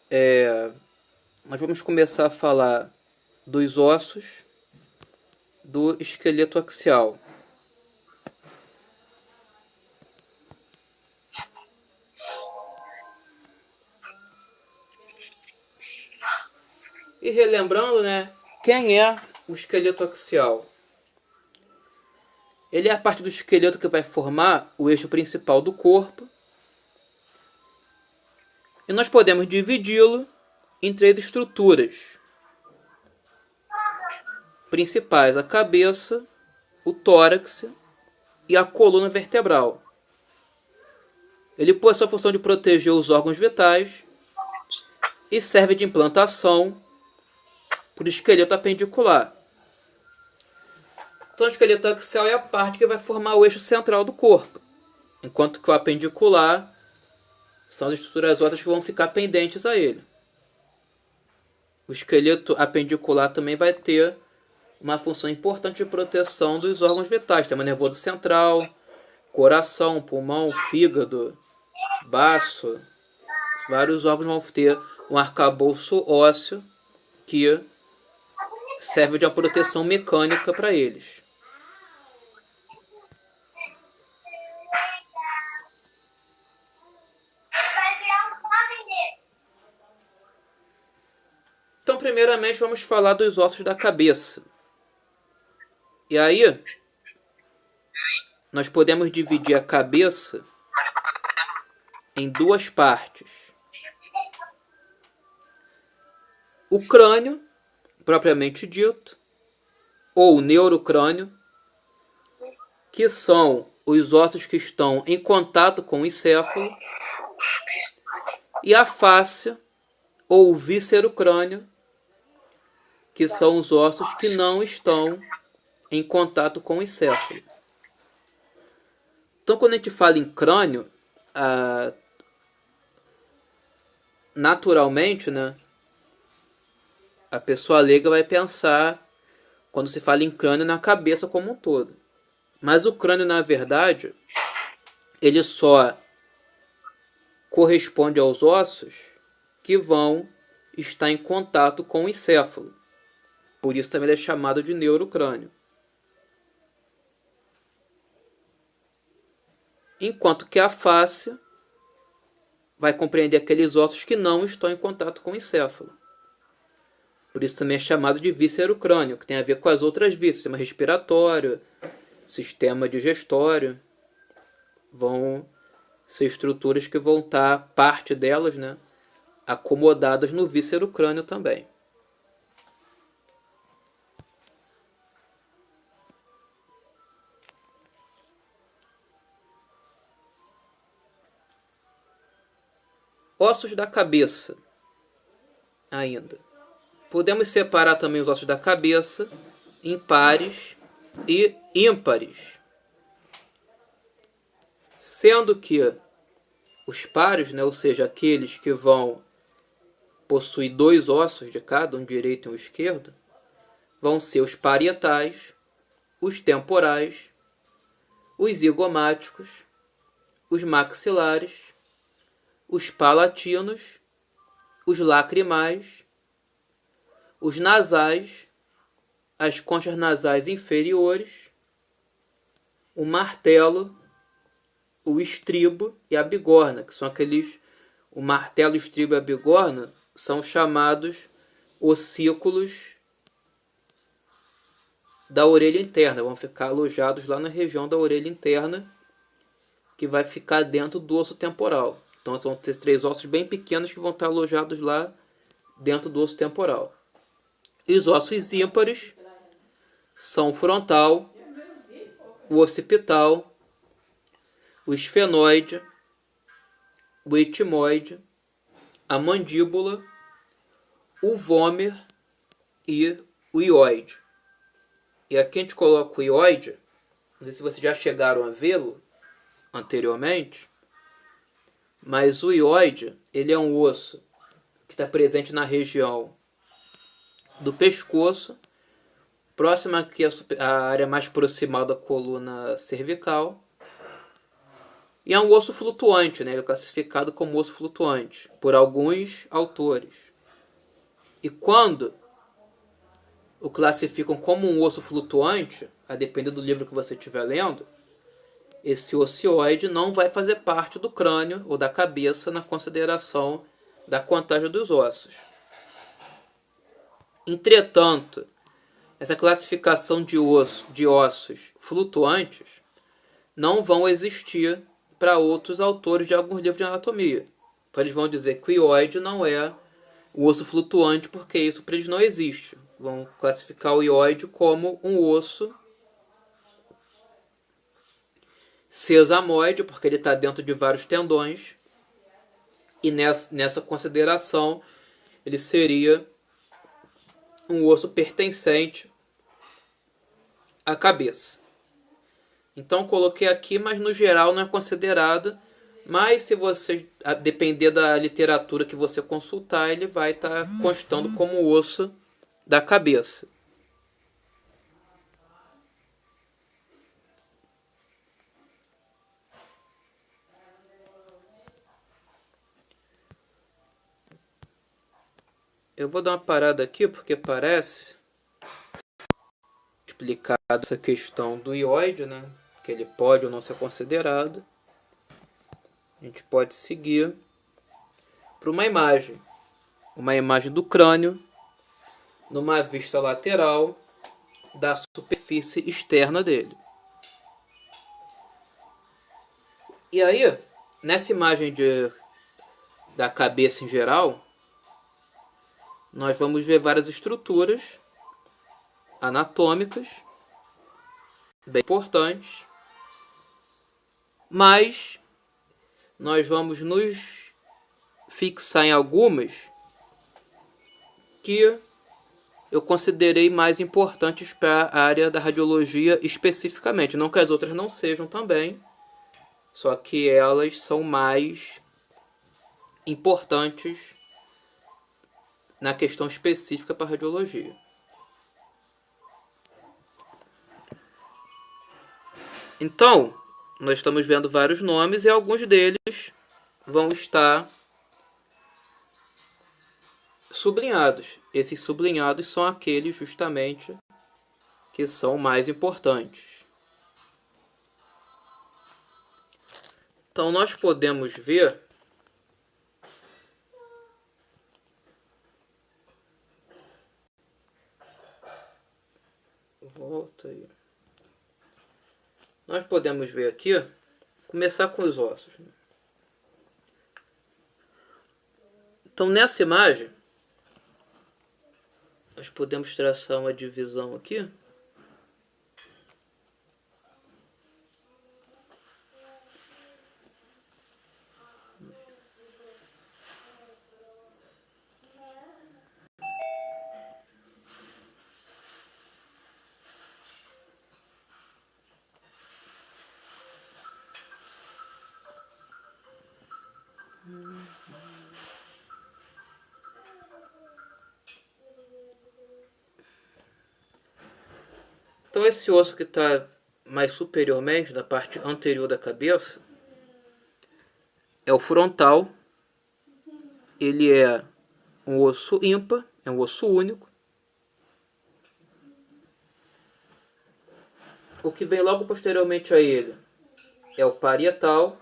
É, nós vamos começar a falar dos ossos do esqueleto axial. E relembrando, né, quem é o esqueleto axial? Ele é a parte do esqueleto que vai formar o eixo principal do corpo. E nós podemos dividi-lo em três estruturas principais: a cabeça, o tórax e a coluna vertebral. Ele possui a função de proteger os órgãos vitais e serve de implantação para o esqueleto apendicular. Então, o esqueleto axial é a parte que vai formar o eixo central do corpo, enquanto que o apendicular são as estruturas ósseas que vão ficar pendentes a ele. O esqueleto apendicular também vai ter uma função importante de proteção dos órgãos vitais, sistema nervoso central, coração, pulmão, fígado, baço. Vários órgãos vão ter um arcabouço ósseo que serve de uma proteção mecânica para eles. Então, primeiramente, vamos falar dos ossos da cabeça. E aí, nós podemos dividir a cabeça em duas partes. O crânio, propriamente dito, ou neurocrânio, que são os ossos que estão em contato com o encéfalo, e a face, ou víscero-crânio, que são os ossos que não estão em contato com o encéfalo. Então, quando a gente fala em crânio, naturalmente, né, a pessoa leiga vai pensar, quando se fala em crânio, na cabeça como um todo. Mas o crânio, na verdade, ele só corresponde aos ossos que vão estar em contato com o encéfalo. Por isso também ele é chamado de neurocrânio. Enquanto que a face vai compreender aqueles ossos que não estão em contato com o encéfalo. Por isso também é chamado de víscero-crânio, que tem a ver com as outras vísceras, sistema respiratório, sistema digestório. Vão ser estruturas que vão estar, parte delas, né, acomodadas no víscero-crânio também. Ossos da cabeça, ainda. Podemos separar também os ossos da cabeça em pares e ímpares. Sendo que os pares, né, ou seja, aqueles que vão possuir dois ossos de cada, um direito e um esquerdo, vão ser os parietais, os temporais, os zigomáticos, os maxilares, os palatinos, os lacrimais, os nasais, as conchas nasais inferiores, o martelo, o estribo e a bigorna, que são aqueles... O martelo, o estribo e a bigorna são chamados ossículos da orelha interna. Vão ficar alojados lá na região da orelha interna, que vai ficar dentro do osso temporal. Então são três ossos bem pequenos que vão estar alojados lá dentro do osso temporal. E os ossos ímpares são o frontal, o occipital, o esfenoide, o etimoide, a mandíbula, o vômer e o ióide. E aqui a gente coloca o ióide, não sei se vocês já chegaram a vê-lo anteriormente, mas o ióide, ele é um osso que está presente na região do pescoço, próxima aqui à área mais proximal da coluna cervical, E é um osso flutuante, né? Ele é classificado como osso flutuante por alguns autores. E quando o classificam como um osso flutuante, a depender do livro que você estiver lendo, esse ocioide não vai fazer parte do crânio ou da cabeça na consideração da contagem dos ossos. Entretanto, essa classificação de ossos flutuantes não vão existir para outros autores de alguns livros de anatomia. Então eles vão dizer que o ióide não é o osso flutuante porque isso para eles não existe. Vão classificar o ióide como um osso sesamoide porque ele está dentro de vários tendões e nessa consideração ele seria um osso pertencente à cabeça. Então coloquei aqui, mas no geral não é considerado. Mas se você depender da literatura que você consultar, ele vai estar constando como osso da cabeça. Eu vou dar uma parada aqui porque parece explicado essa questão do ióide, né? Que ele pode ou não ser considerado. A gente pode seguir para uma imagem do crânio numa vista lateral da superfície externa dele. E aí, nessa imagem da cabeça em geral, nós vamos ver várias estruturas anatômicas bem importantes, mas nós vamos nos fixar em algumas que eu considerei mais importantes para a área da radiologia especificamente. Não que as outras não sejam também, só que elas são mais importantes na questão específica para a radiologia. Então, nós estamos vendo vários nomes e alguns deles vão estar sublinhados. Esses sublinhados são aqueles justamente que são mais importantes. Então nós podemos ver volta aí. Nós podemos ver aqui, começar com os ossos. Então nessa imagem nós podemos traçar uma divisão aqui. Então esse osso que está mais superiormente, na parte anterior da cabeça, é o frontal. Ele é um osso ímpar, é um osso único. O que vem logo posteriormente a ele é o parietal,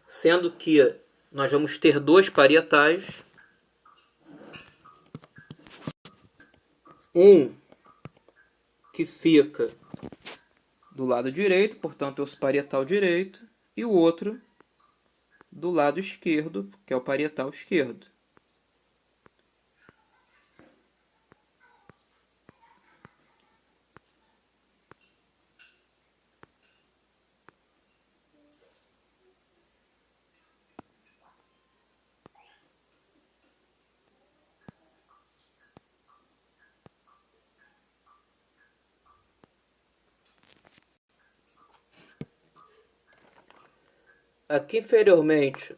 sendo que nós vamos ter dois parietais. Um que fica do lado direito, portanto é o parietal direito, e o outro do lado esquerdo, que é o parietal esquerdo. Aqui inferiormente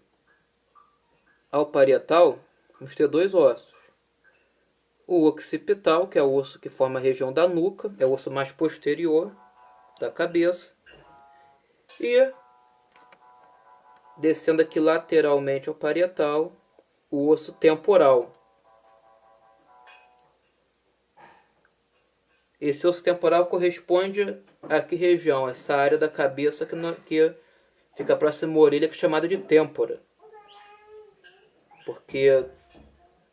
ao parietal, vamos ter dois ossos. O occipital, que é o osso que forma a região da nuca, é o osso mais posterior da cabeça. E descendo aqui lateralmente ao parietal, o osso temporal. Esse osso temporal corresponde a que região? Essa área da cabeça que fica próxima à orelha, que é chamada de têmpora. Porque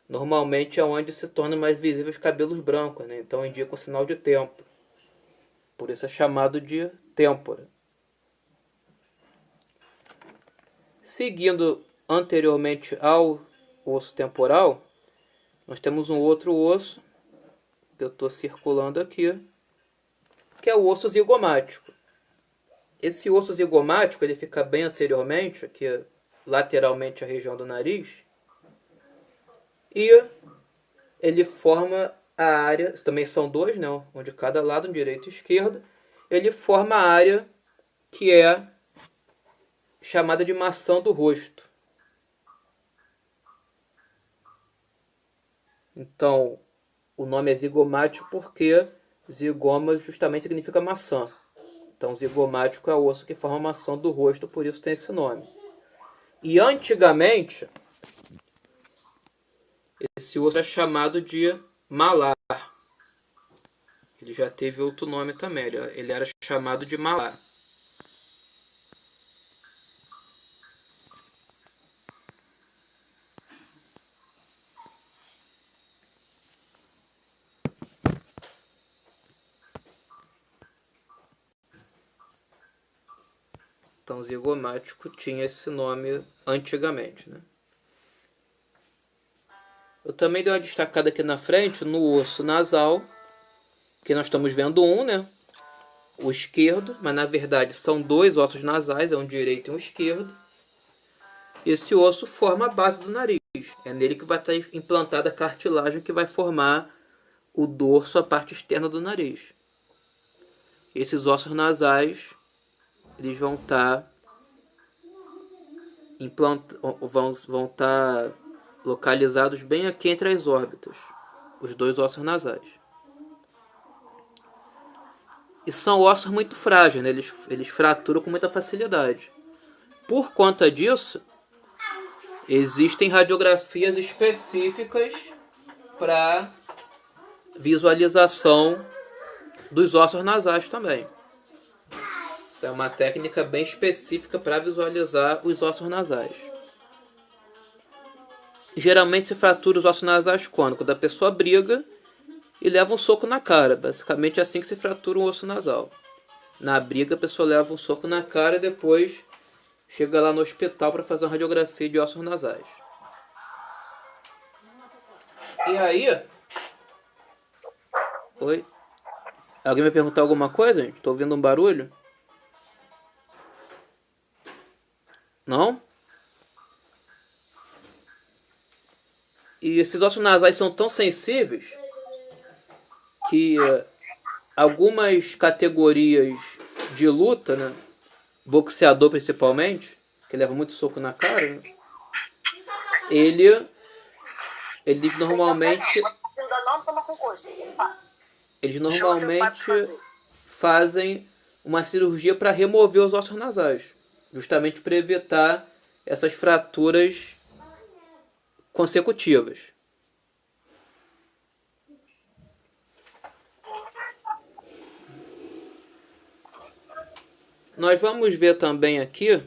normalmente é onde se tornam mais visíveis os cabelos brancos, né? Então indica um sinal de tempo. Por isso é chamado de têmpora. Seguindo anteriormente ao osso temporal, nós temos um outro osso, que eu estou circulando aqui, que é o osso zigomático. Esse osso zigomático ele fica bem anteriormente, aqui lateralmente à região do nariz, e ele forma a área, também são dois, né, um de cada lado, um direito e esquerdo, ele forma a área que é chamada de maçã do rosto. Então, o nome é zigomático porque zigoma justamente significa maçã. Então, zigomático é o osso que forma a maçã do rosto, por isso tem esse nome. E antigamente, esse osso é chamado de malar. Ele já teve outro nome também, ele era chamado de malar. Então, zigomático tinha esse nome antigamente, né? Eu também dei uma destacada aqui na frente no osso nasal, que nós estamos vendo um, né? O esquerdo, mas na verdade são dois ossos nasais, é um direito e um esquerdo. Esse osso forma a base do nariz. É nele que vai estar implantada a cartilagem que vai formar o dorso, a parte externa do nariz. Esses ossos nasais, eles vão estar vão estar localizados bem aqui entre as órbitas, os dois ossos nasais. E são ossos muito frágeis, né? Eles fraturam com muita facilidade. Por conta disso, existem radiografias específicas para visualização dos ossos nasais também. Isso é uma técnica bem específica para visualizar os ossos nasais. Geralmente se fratura os ossos nasais quando? Quando a pessoa briga e leva um soco na cara. Basicamente é assim que se fratura um osso nasal. Na briga a pessoa leva um soco na cara e depois chega lá no hospital para fazer uma radiografia de ossos nasais. E aí... Oi? Alguém vai perguntar alguma coisa, gente? Tô ouvindo um barulho? Não? E esses ossos nasais são tão sensíveis que algumas categorias de luta, né? Boxeador principalmente, que leva muito soco na cara, né? Eles normalmente fazem uma cirurgia para remover os ossos nasais, justamente para evitar essas fraturas consecutivas. Nós vamos ver também aqui,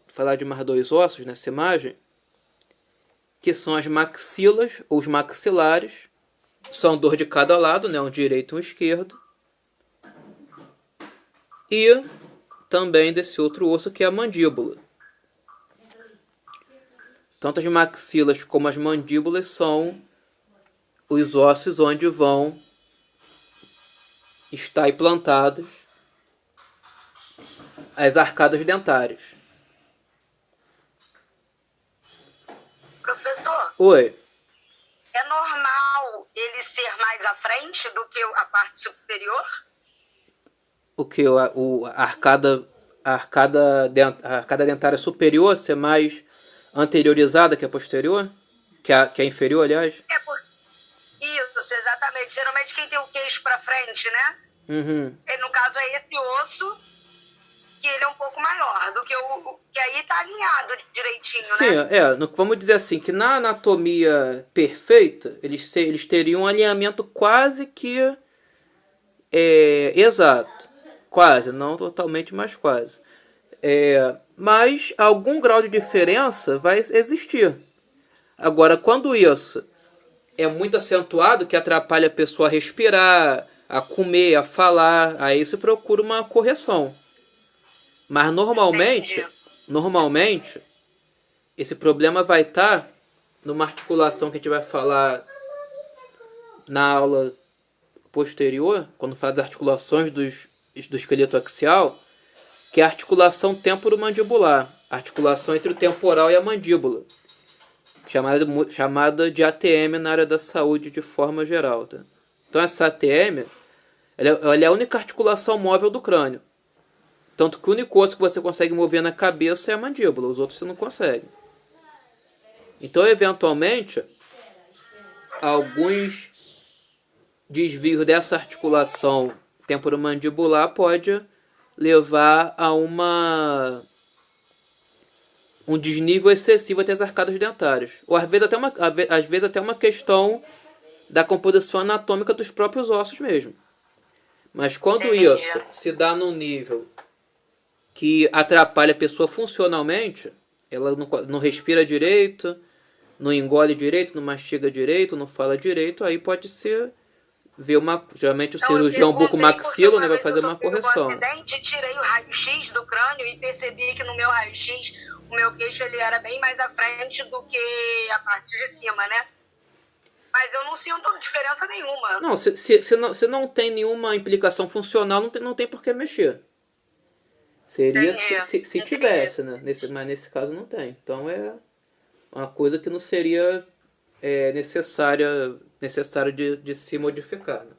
falar de mais dois ossos nessa imagem, que são as maxilas ou os maxilares. São dois de cada lado, né? Um direito e um esquerdo. E também desse outro osso que é a mandíbula. Tanto as maxilas como as mandíbulas são os ossos onde vão estar implantados as arcadas dentárias. Professor? Oi. É normal ele ser mais à frente do que a parte superior? O que? A arcada dentária superior ser mais anteriorizada que a posterior? Que a inferior, aliás? Isso, exatamente. Geralmente quem tem o queixo para frente, né? Uhum. E no caso é esse osso que ele é um pouco maior do que o que aí tá alinhado direitinho, Sim, né? vamos dizer assim, que na anatomia perfeita, eles teriam um alinhamento quase que exato. Quase, não totalmente, mas quase. Mas algum grau de diferença vai existir. Agora, quando isso é muito acentuado, que atrapalha a pessoa a respirar, a comer, a falar, aí se procura uma correção. Mas Entendi. normalmente, esse problema vai estar numa articulação que a gente vai falar na aula posterior, quando fala das articulações do esqueleto axial, que é a articulação temporomandibular, a articulação entre o temporal e a mandíbula, chamada de ATM na área da saúde de forma geral. Tá? Então essa ATM ela é a única articulação móvel do crânio. Tanto que o único osso que você consegue mover na cabeça é a mandíbula, os outros você não consegue. Então, eventualmente, alguns desvios dessa articulação temporomandibular pode levar a um desnível excessivo até as arcadas dentárias. Ou às vezes até uma questão da composição anatômica dos próprios ossos mesmo. Mas quando isso se dá num nível que atrapalha a pessoa funcionalmente, ela não respira direito, não engole direito, não mastiga direito, não fala direito, aí pode ser geralmente o cirurgião bucomaxilo, né, vai fazer uma correção. Eu acidente, tirei o raio-x do crânio e percebi que no meu raio-x o meu queixo ele era bem mais à frente do que a parte de cima, né? Mas eu não sinto diferença nenhuma. Não, se não tem nenhuma implicação funcional, não tem por que mexer. Seria se tivesse, né? Mas nesse caso não tem. Então é uma coisa que não seria necessário de se modificar. Né?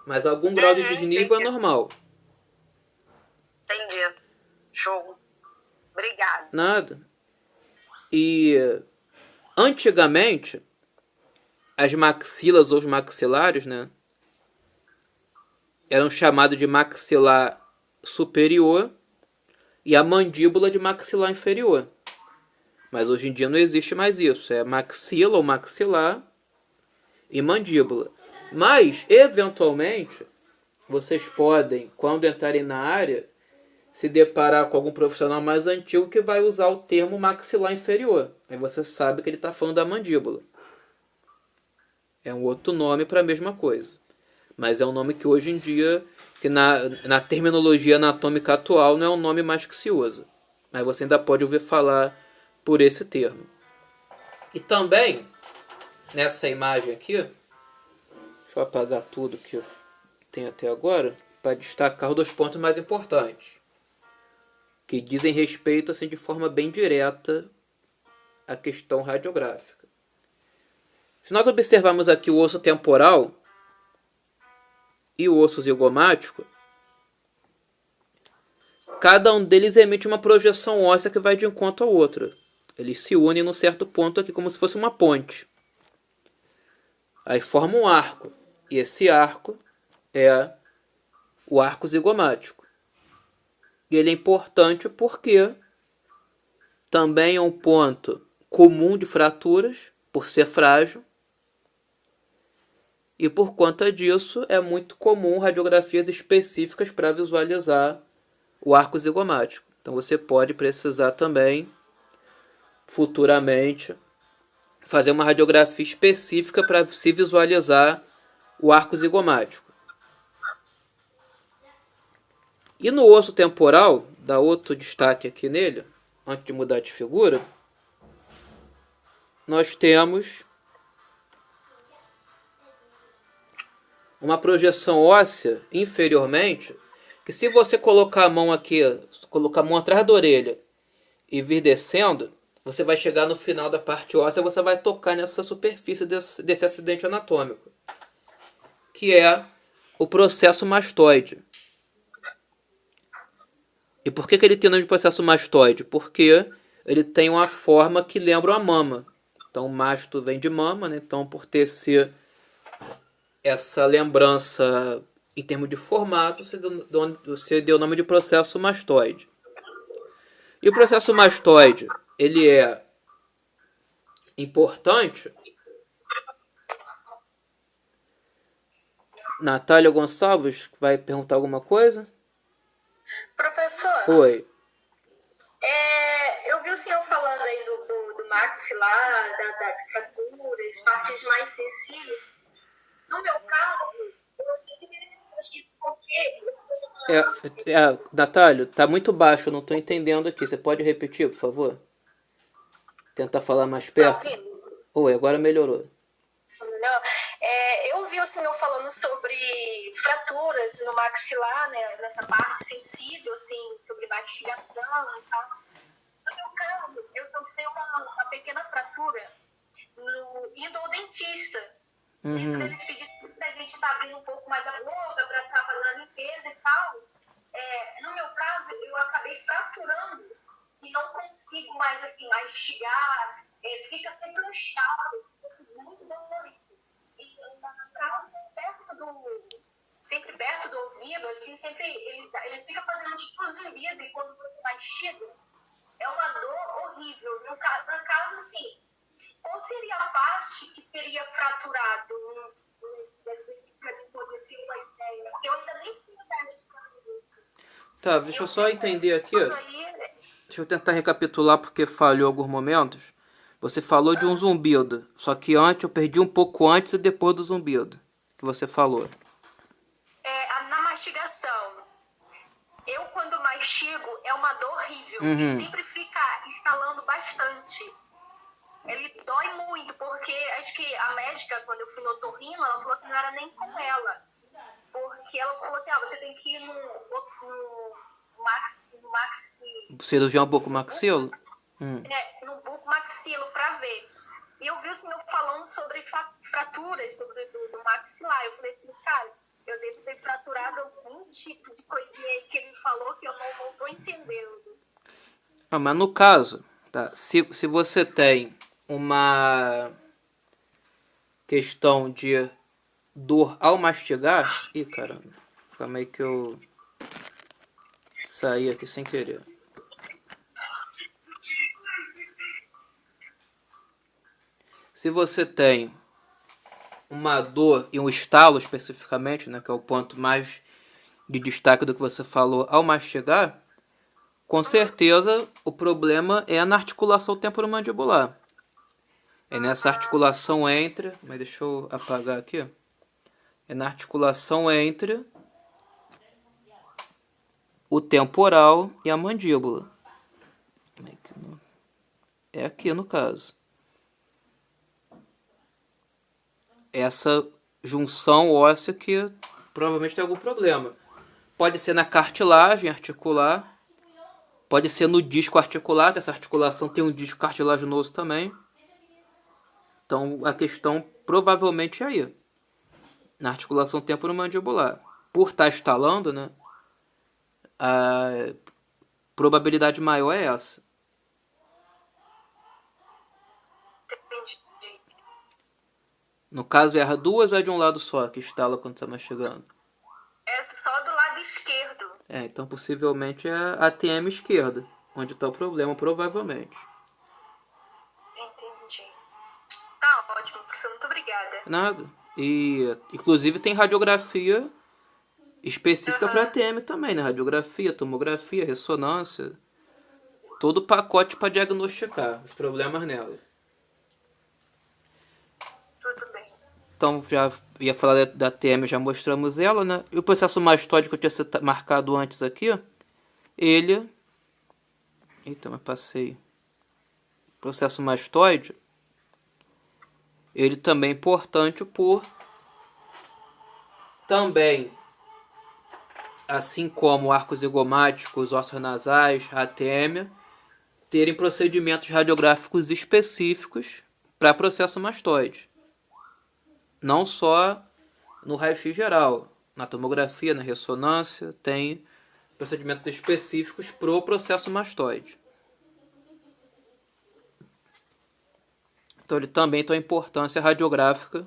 Mas algum grau de desnível é normal. Entendi. Show. Obrigada. Nada. E antigamente, as maxilas ou os maxilares, né? Eram chamados de maxilar superior e a mandíbula de maxilar inferior. Mas hoje em dia não existe mais isso. É maxila ou maxilar e mandíbula. Mas, eventualmente, vocês podem, quando entrarem na área, se deparar com algum profissional mais antigo que vai usar o termo maxilar inferior. Aí você sabe que ele está falando da mandíbula. É um outro nome para a mesma coisa. Mas é um nome que hoje em dia, que na terminologia anatômica atual, não é um nome mais que se usa. Mas você ainda pode ouvir falar por esse termo. E também, nessa imagem aqui, deixa eu apagar tudo que eu tenho até agora, para destacar os 2 pontos mais importantes, que dizem respeito assim, de forma bem direta à questão radiográfica. Se nós observarmos aqui o osso temporal e o osso zigomático, cada um deles emite uma projeção óssea que vai de encontro ao outro. Eles se unem num certo ponto aqui como se fosse uma ponte. Aí forma um arco. E esse arco é o arco zigomático. E ele é importante porque também é um ponto comum de fraturas, por ser frágil. E por conta disso é muito comum radiografias específicas para visualizar o arco zigomático. Então você pode precisar também, futuramente, fazer uma radiografia específica para se visualizar o arco zigomático. E no osso temporal, dá outro destaque aqui nele, antes de mudar de figura, nós temos uma projeção óssea inferiormente, que se você colocar a mão aqui, colocar a mão atrás da orelha e vir descendo, você vai chegar no final da parte óssea, você vai tocar nessa superfície desse acidente anatômico, que é o processo mastoide. E por que ele tem o nome de processo mastoide? Porque ele tem uma forma que lembra a mama. Então, masto vem de mama, né? Então, por ter essa lembrança em termos de formato, você deu o nome de processo mastoide. E o processo mastoide, ele é importante. Natália Gonçalves vai perguntar alguma coisa? Professor, Oi. eu vi o senhor falando aí do maxilar, das fraturas, partes mais sensíveis. No meu caso, eu gostaria de verificar porque Natália, tá muito baixo, eu não tô entendendo aqui. Você pode repetir, por favor? Tentar falar mais tá perto? ouvindo? Oi, agora melhorou. Melhor? Eu vi o senhor falando sobre fraturas no maxilar, né, nessa parte sensível, assim, sobre mastigação e tal. No meu caso, eu sofri uma pequena fratura indo ao dentista. Isso eles pedem pra gente estar abrindo um pouco mais a boca, para estar fazendo a limpeza e tal. No meu caso, eu acabei fraturando e não consigo mais, assim, mastigar. Fica sempre um estalo, muito dolorido. E na casa, sempre perto do ouvido, assim, sempre ele fica fazendo tipo zumbido, e quando você mastiga, é uma dor horrível. Na casa, assim, qual seria a parte que teria fraturado? Para mim poder ter uma ideia. Porque eu ainda nem fui médica. Tá, deixa eu só entender aqui. Deixa eu tentar recapitular porque falhou alguns momentos. Você falou de um zumbido, só que antes eu perdi um pouco antes e depois do zumbido que você falou. Na mastigação, eu quando mastigo é uma dor horrível e sempre fica instalando bastante. Ele dói muito, porque acho que a médica, quando eu fui no otorrino, ela falou que não era nem com ela. Porque ela falou assim, você tem que ir no cirurgião bucomaxilo? No bucomaxilo para ver. E eu vi o senhor falando sobre fraturas, sobre do maxilar. Eu falei assim, cara, eu devo ter fraturado algum tipo de coisinha aí que ele falou que eu não estou entendendo. Mas no caso, tá, se você tem uma questão de dor ao mastigar... Ih, caramba. Calma aí que eu saí aqui sem querer. Se você tem uma dor e um estalo especificamente, né, que é o ponto mais de destaque do que você falou ao mastigar, com certeza o problema é na articulação temporomandibular. É nessa articulação entre... Mas deixa eu apagar aqui. É na articulação entre o temporal e a mandíbula. É aqui no caso. Essa junção óssea que provavelmente tem algum problema. Pode ser na cartilagem articular, pode ser no disco articular, que essa articulação tem um disco cartilaginoso também. Então a questão provavelmente é aí, na articulação temporomandibular. Por estar estalando, né, a probabilidade maior é essa. No caso, erra duas ou é de um lado só que estala quando está mastigando? É só do lado esquerdo. Então possivelmente é a ATM esquerda, onde está o problema, provavelmente. Entendi. Tá ótimo, professor. Muito obrigada. Nada. E, inclusive, tem radiografia específica para ATM também, né? Radiografia, tomografia, ressonância. Todo o pacote para diagnosticar os problemas nela. Tudo bem. Então, já ia falar da ATM, já mostramos ela, né? E o processo mastóide que eu tinha marcado antes aqui, ele... Eita, mas passei. O processo mastoide, ele também é importante por também, assim como arcos zigomáticos, ossos nasais, a ATM, terem procedimentos radiográficos específicos para processo mastoide. Não só no raio-x geral, na tomografia, na ressonância, tem procedimentos específicos para o processo mastoide. Então ele também tem uma importância radiográfica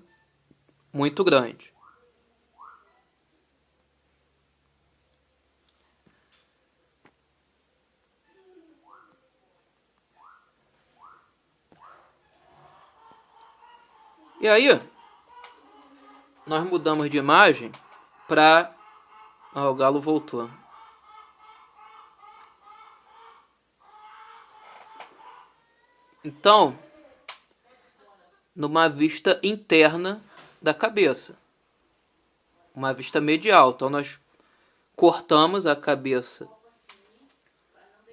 muito grande. E aí, nós mudamos de imagem para... o galo voltou. Então, numa vista interna da cabeça. Uma vista medial. Então, nós cortamos a cabeça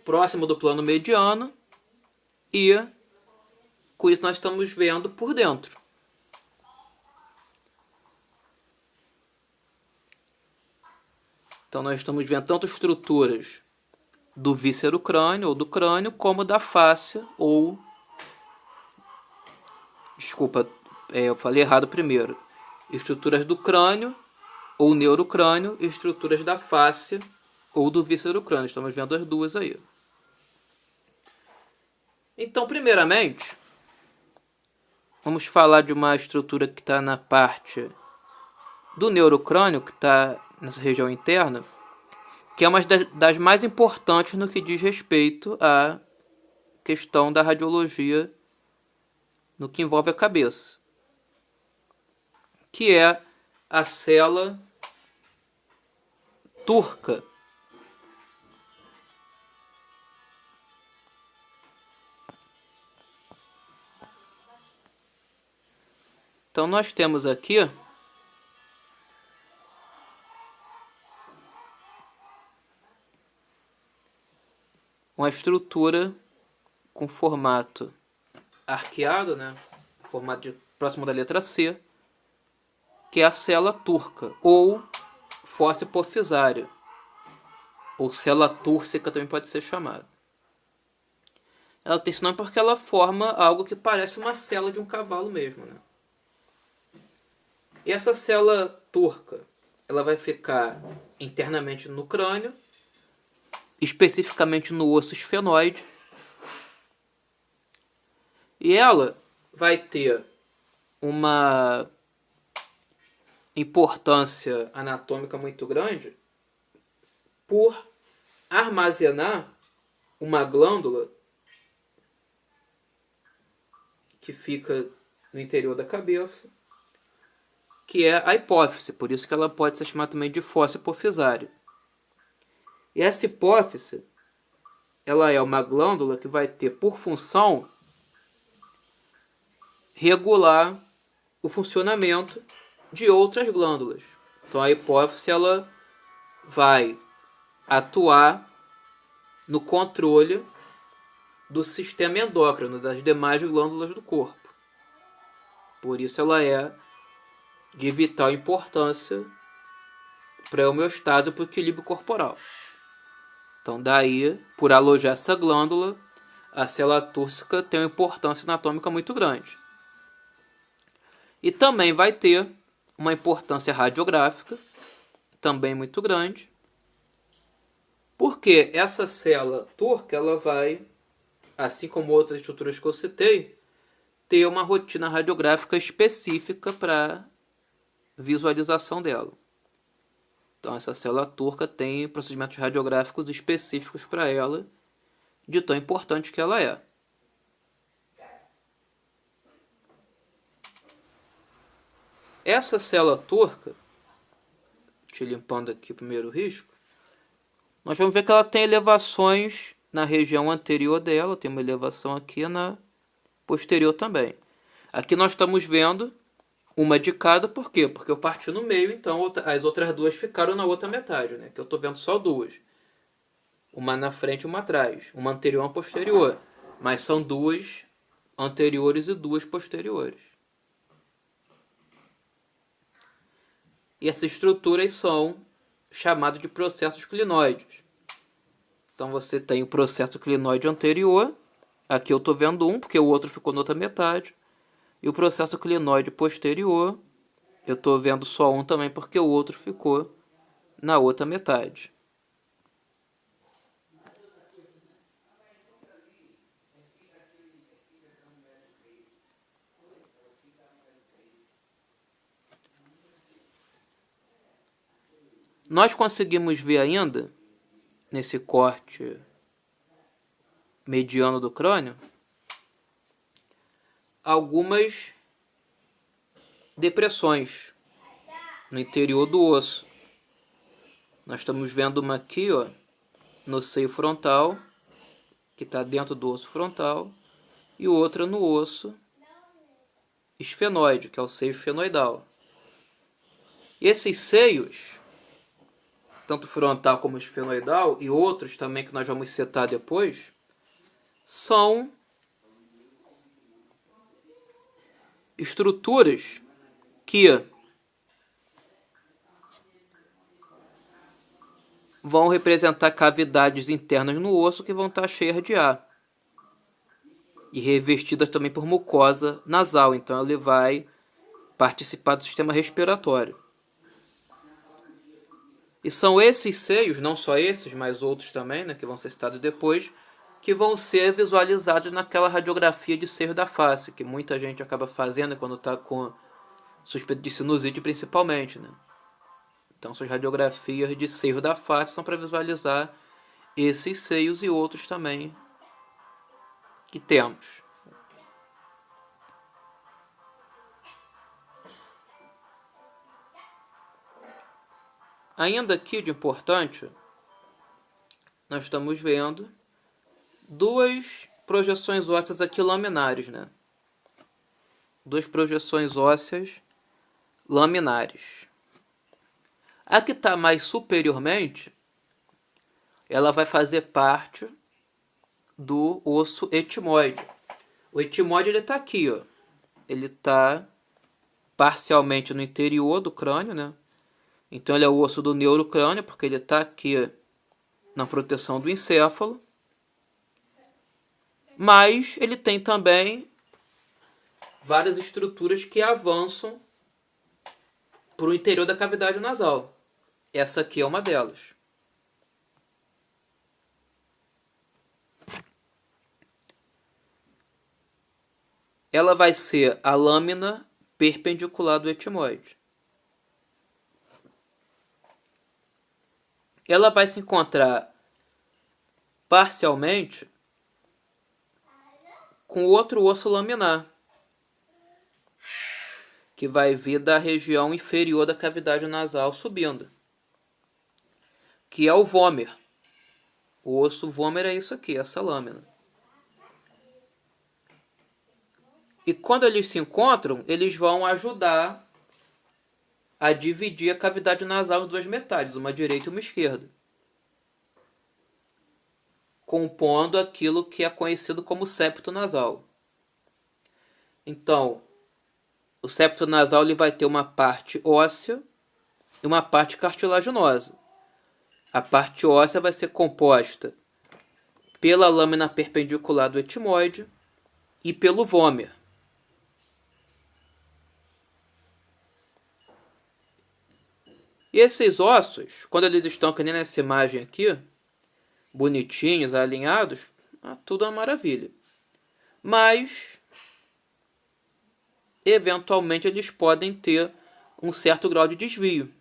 próximo do plano mediano e com isso nós estamos vendo por dentro. Então nós estamos vendo tanto estruturas do víscero crânio ou do crânio como da fáscia ou... Desculpa, eu falei errado primeiro. Estruturas do crânio ou neurocrânio e estruturas da fáscia ou do víscero crânio. Estamos vendo as duas aí. Então, primeiramente, vamos falar de uma estrutura que está na parte do neurocrânio, que está nessa região interna, que é uma das mais importantes no que diz respeito à questão da radiologia no que envolve a cabeça, que é a célula turca. Então nós temos aqui uma estrutura com formato arqueado, né? Formato próximo da letra C, que é a célula turca, ou fossa hipofisária, ou célula túrcica também pode ser chamada. Ela tem esse nome porque ela forma algo que parece uma célula de um cavalo mesmo, né? E essa célula turca, ela vai ficar internamente no crânio, especificamente no osso esfenoide. E ela vai ter uma importância anatômica muito grande por armazenar uma glândula que fica no interior da cabeça, que é a hipófise, por isso que ela pode ser chamada também de fossa hipofisária. E essa hipófise, ela é uma glândula que vai ter por função regular o funcionamento de outras glândulas. Então a hipófise, ela vai atuar no controle do sistema endócrino, das demais glândulas do corpo. Por isso ela é de vital importância para a homeostase e para o equilíbrio corporal. Então daí, por alojar essa glândula, a célula túrcica tem uma importância anatômica muito grande. E também vai ter uma importância radiográfica, também muito grande, porque essa célula turca, ela vai, assim como outras estruturas que eu citei, ter uma rotina radiográfica específica para visualização dela. Então essa célula turca tem procedimentos radiográficos específicos para ela, de tão importante que ela é. Essa célula turca, te limpando aqui o primeiro risco, nós vamos ver que ela tem elevações na região anterior dela, tem uma elevação aqui na posterior também. Aqui nós estamos vendo uma de cada, por quê? Porque eu parti no meio, então as outras duas ficaram na outra metade, né? Que eu estou vendo só duas. Uma na frente e uma atrás. Uma anterior e uma posterior. Mas são duas anteriores e duas posteriores. E essas estruturas são chamadas de processos clinoides. Então você tem o processo clinoide anterior. Aqui eu estou vendo um, porque o outro ficou na outra metade. E o processo clinoide posterior, eu estou vendo só um também, porque o outro ficou na outra metade. Nós conseguimos ver ainda, nesse corte mediano do crânio, algumas depressões no interior do osso. Nós estamos vendo uma aqui, ó, no seio frontal, que está dentro do osso frontal, e outra no osso esfenoide, que é o seio esfenoidal. Esses seios, tanto frontal como esfenoidal, e outros também que nós vamos citar depois, são estruturas que vão representar cavidades internas no osso que vão estar cheias de ar e revestidas também por mucosa nasal, então ele vai participar do sistema respiratório. E são esses seios, não só esses, mas outros também, né, que vão ser citados depois, que vão ser visualizados naquela radiografia de seio da face, que muita gente acaba fazendo quando está com suspeita de sinusite principalmente, né? Então, essas radiografias de seio da face são para visualizar esses seios e outros também que temos. Ainda aqui de importante, nós estamos vendo duas projeções ósseas aqui laminares, né? Duas projeções ósseas laminares. A que está mais superiormente, ela vai fazer parte do osso etimoide. O etimoide está aqui, ó. Ele está parcialmente no interior do crânio, né? Então ele é o osso do neurocrânio, porque ele está aqui na proteção do encéfalo. Mas ele tem também várias estruturas que avançam para o interior da cavidade nasal. Essa aqui é uma delas. Ela vai ser a lâmina perpendicular do etimoide. Ela vai se encontrar parcialmente com outro osso laminar, que vai vir da região inferior da cavidade nasal subindo, que é o vômer. O osso vômer é isso aqui, essa lâmina. E quando eles se encontram, eles vão ajudar a dividir a cavidade nasal em duas metades, uma direita e uma esquerda, compondo aquilo que é conhecido como septo nasal. Então, o septo nasal ele vai ter uma parte óssea e uma parte cartilaginosa. A parte óssea vai ser composta pela lâmina perpendicular do etimoide e pelo vômer. E esses ossos, quando eles estão, que nem nessa imagem aqui, bonitinhos, alinhados, tudo é uma maravilha. Mas, eventualmente, eles podem ter um certo grau de desvio,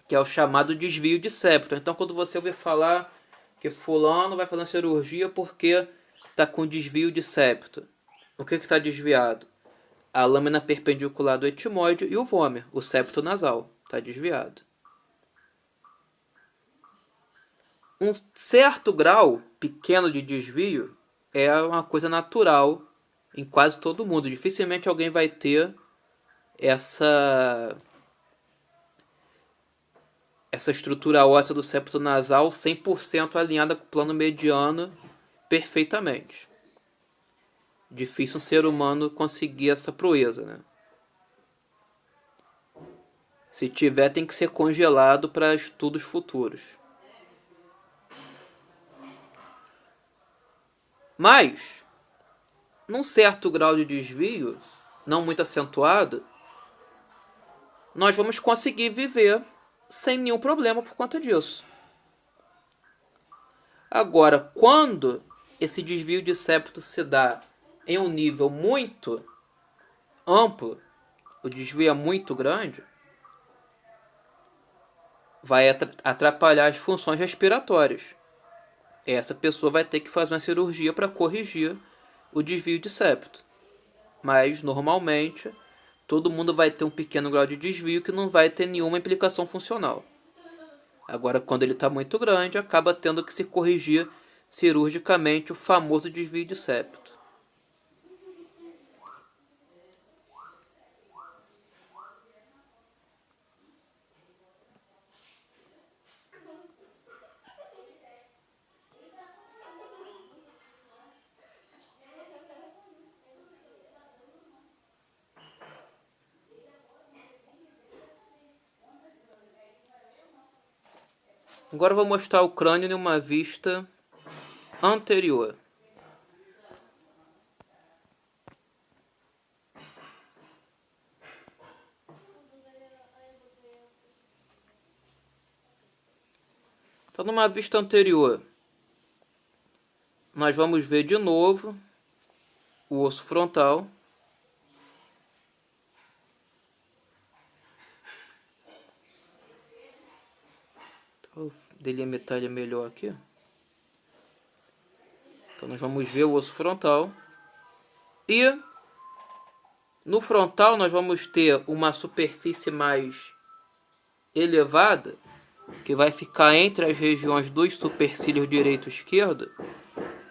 que é o chamado desvio de septo. Então, quando você ouvir falar que fulano vai fazer uma cirurgia porque está com desvio de septo, o que está desviado? A lâmina perpendicular do etimoide e o vômer, o septo nasal, está desviado. Um certo grau pequeno de desvio é uma coisa natural em quase todo mundo. Dificilmente alguém vai ter essa estrutura óssea do septo nasal 100% alinhada com o plano mediano perfeitamente. Difícil um ser humano conseguir essa proeza, né? Se tiver, tem que ser congelado para estudos futuros. Mas, num certo grau de desvio, não muito acentuado, nós vamos conseguir viver sem nenhum problema por conta disso. Agora, quando esse desvio de septo se dá em um nível muito amplo, o desvio é muito grande, vai atrapalhar as funções respiratórias. Essa pessoa vai ter que fazer uma cirurgia para corrigir o desvio de septo. mas normalmente todo mundo vai ter um pequeno grau de desvio que não vai ter nenhuma implicação funcional. Agora, quando ele está muito grande, acaba tendo que se corrigir cirurgicamente o famoso desvio de septo. Agora eu vou mostrar o crânio em uma vista anterior. Então, numa vista anterior, nós vamos ver de novo o osso frontal. Vou delimitar ele melhor aqui. Então nós vamos ver o osso frontal. E no frontal nós vamos ter uma superfície mais elevada, que vai ficar entre as regiões dos supercílios direito e esquerdo,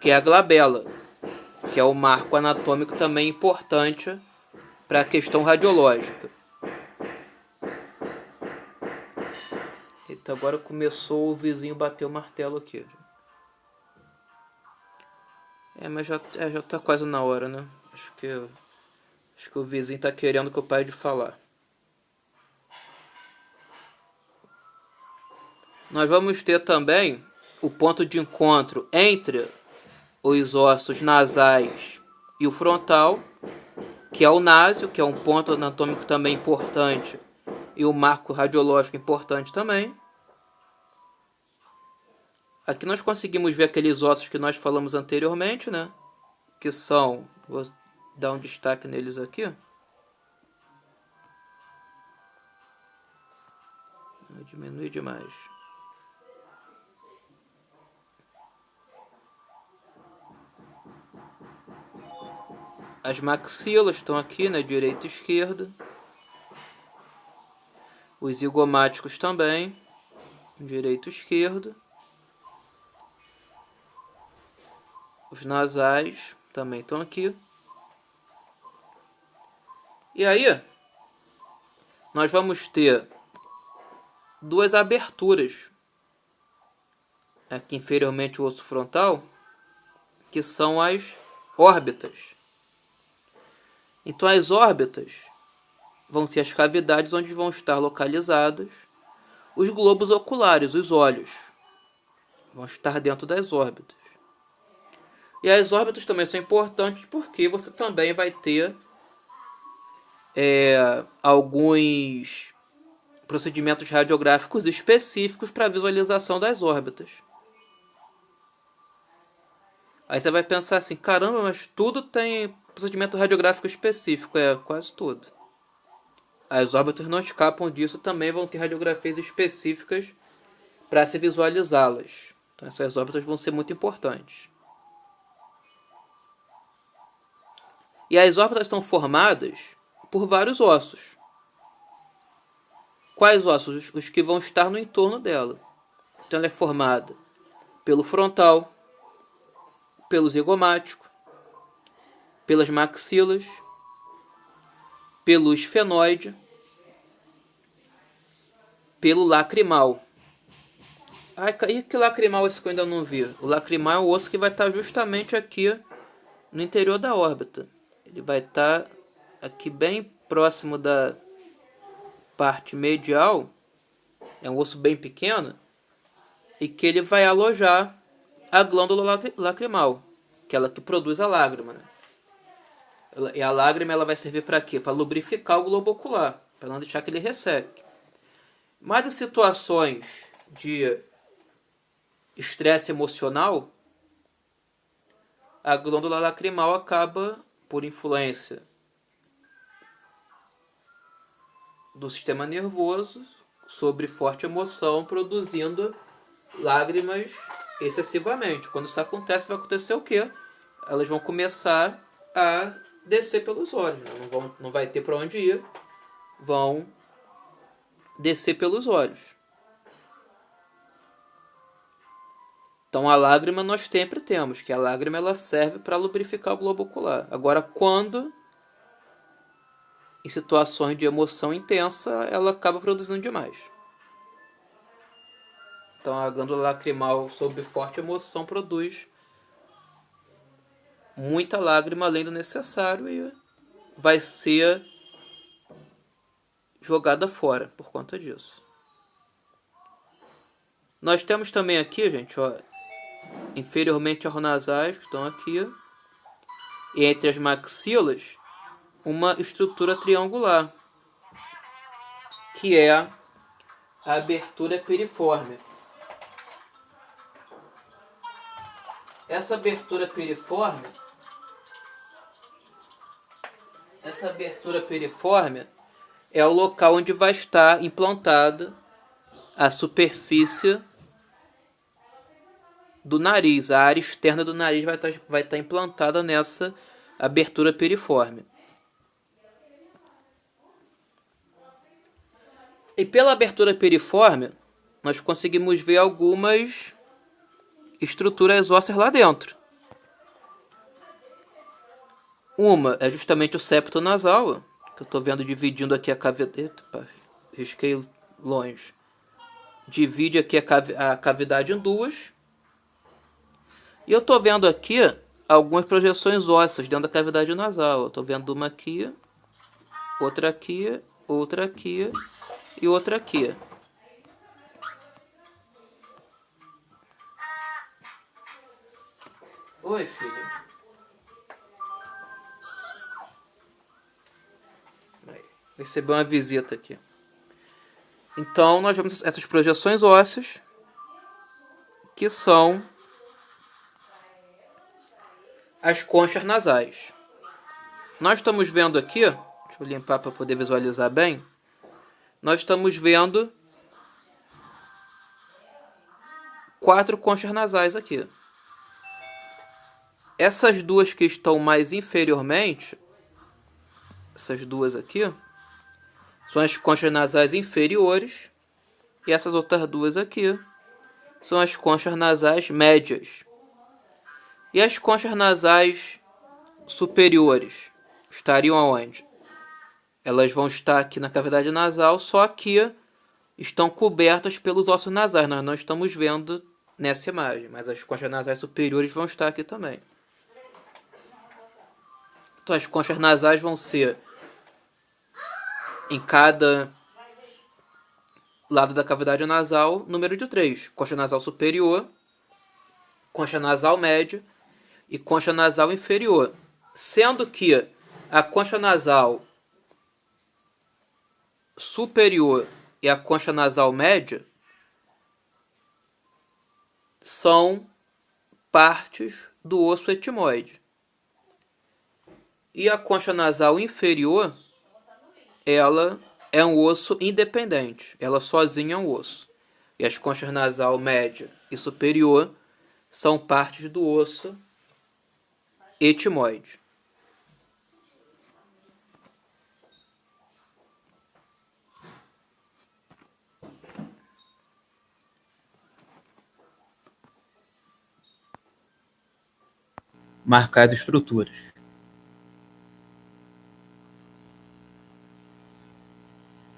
que é a glabela, que é o marco anatômico também importante para a questão radiológica. Eita, agora começou o vizinho bater o martelo aqui. Mas já tá quase na hora, né? Acho que o vizinho tá querendo que eu pare de falar. Nós vamos ter também o ponto de encontro entre os ossos nasais e o frontal, que é o násio, que é um ponto anatômico também importante, e o marco radiológico importante também. Aqui nós conseguimos ver aqueles ossos que nós falamos anteriormente, né? Que são, vou dar um destaque neles aqui. Vou diminuir demais. As maxilas estão aqui, né? Direita e esquerda. Os zigomáticos também, direito e esquerdo. Os nasais também estão aqui. E aí, nós vamos ter duas aberturas aqui inferiormente o osso frontal, que são as órbitas. Então as órbitas vão ser as cavidades onde vão estar localizados os globos oculares, os olhos. Vão estar dentro das órbitas. E as órbitas também são importantes porque você também vai ter alguns procedimentos radiográficos específicos para a visualização das órbitas. Aí você vai pensar assim, caramba, mas tudo tem procedimento radiográfico específico. Quase tudo. As órbitas não escapam disso, também vão ter radiografias específicas para se visualizá-las. Então essas órbitas vão ser muito importantes. E as órbitas são formadas por vários ossos. Quais ossos? Os que vão estar no entorno dela. Então ela é formada pelo frontal, pelo zigomático, pelas maxilas, pelo esfenoide, pelo lacrimal. E que lacrimal esse que eu ainda não vi? O lacrimal é o osso que vai estar justamente aqui no interior da órbita. Ele vai estar aqui bem próximo da parte medial. É um osso bem pequeno. E que ele vai alojar a glândula lacrimal, que é ela que produz a lágrima, né? E a lágrima ela vai servir para quê? Para lubrificar o globo ocular, para não deixar que ele resseque. Mas em situações de estresse emocional, a glândula lacrimal acaba, por influência do sistema nervoso, sobre forte emoção, produzindo lágrimas excessivamente. Quando isso acontece, vai acontecer o quê? Elas vão começar a descer pelos olhos, né? Não vai ter para onde ir, vão descer pelos olhos. Então a lágrima nós sempre temos, que a lágrima ela serve para lubrificar o globo ocular. Agora, quando em situações de emoção intensa, ela acaba produzindo demais. Então a glândula lacrimal sob forte emoção produz muita lágrima além do necessário e vai ser jogada fora por conta disso. Nós temos também aqui, gente, ó, inferiormente aos nasais, que estão aqui, e entre as maxilas, uma estrutura triangular, que é a abertura piriforme. Essa abertura piriforme é o local onde vai estar implantada a superfície do nariz. A área externa do nariz vai estar implantada nessa abertura piriforme. E pela abertura piriforme, nós conseguimos ver algumas estruturas ósseas lá dentro. Uma é justamente o septo nasal, que eu estou vendo dividindo aqui a cavidade. Risquei longe. Divide aqui a cavidade em duas. E eu estou vendo aqui algumas projeções ósseas dentro da cavidade nasal. Eu estou vendo uma aqui, outra aqui, outra aqui e outra aqui. Oi, filho. Recebeu uma visita aqui. Então, nós vemos essas projeções ósseas, que são as conchas nasais. Nós estamos vendo aqui, deixa eu limpar para poder visualizar bem. Nós estamos vendo 4 conchas nasais aqui. Essas duas que estão mais inferiormente, essas duas aqui, são as conchas nasais inferiores. E essas outras duas aqui são as conchas nasais médias. E as conchas nasais superiores estariam aonde? Elas vão estar aqui na cavidade nasal, só que estão cobertas pelos ossos nasais. Nós não estamos vendo nessa imagem, mas as conchas nasais superiores vão estar aqui também. Então as conchas nasais vão ser em cada lado da cavidade nasal, número de 3. Concha nasal superior, concha nasal média e concha nasal inferior. Sendo que a concha nasal superior e a concha nasal média são partes do osso etimoide. E a concha nasal inferior, ela é um osso independente. Ela sozinha é um osso. E as conchas nasal média e superior são partes do osso etimoide. Marcar as estruturas.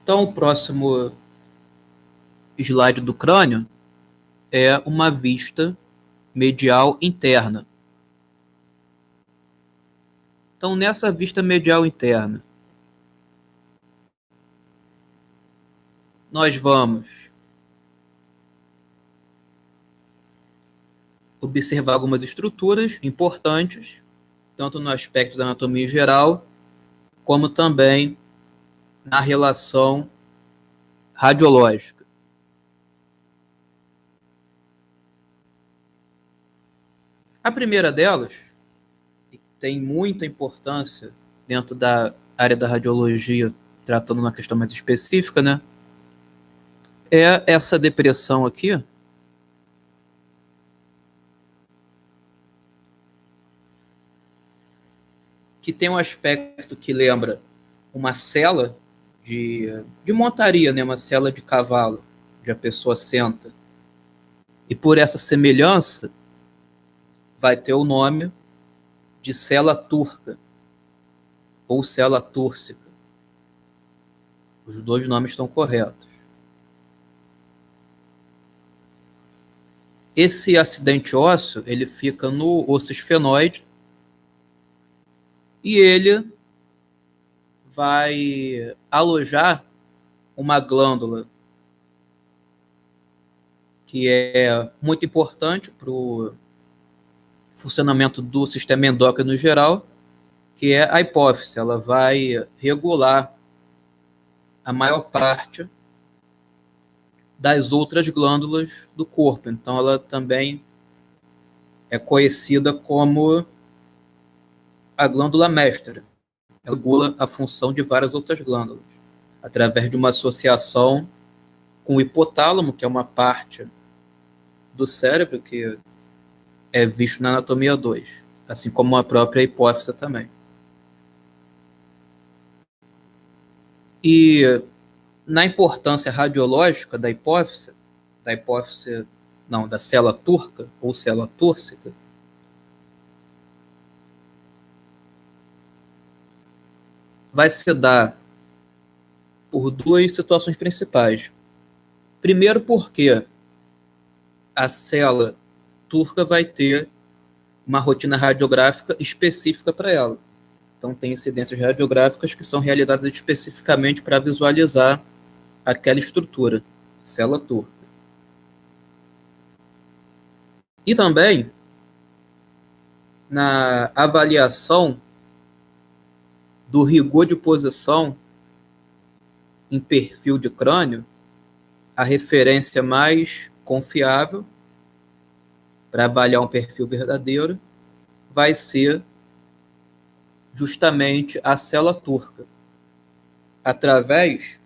Então, o próximo slide do crânio é uma vista medial interna. Então, nessa vista medial interna, nós vamos observar algumas estruturas importantes, tanto no aspecto da anatomia em geral, como também na relação radiológica. A primeira delas, que tem muita importância dentro da área da radiologia, tratando uma questão mais específica, né? É essa depressão aqui, que tem um aspecto que lembra uma sela de montaria, né? Uma sela de cavalo, onde a pessoa senta. E por essa semelhança, vai ter o nome de cela turca ou cela túrcica. Os dois nomes estão corretos. Esse acidente ósseo, ele fica no osso esfenoide e ele vai alojar uma glândula que é muito importante para o funcionamento do sistema endócrino em geral, que é a hipófise. Ela vai regular a maior parte das outras glândulas do corpo. Então, ela também é conhecida como a glândula mestra. Ela regula a função de várias outras glândulas, através de uma associação com o hipotálamo, que é uma parte do cérebro que é visto na anatomia 2, assim como a própria hipófise também. E na importância radiológica da hipófise, da célula turca ou célula túrcica, vai se dar por duas situações principais. Primeiro, porque a célula turca vai ter uma rotina radiográfica específica para ela. Então, tem incidências radiográficas que são realizadas especificamente para visualizar aquela estrutura, célula turca. E também, na avaliação do rigor de posição em perfil de crânio, a referência mais confiável para avaliar um perfil verdadeiro vai ser justamente a célula turca, através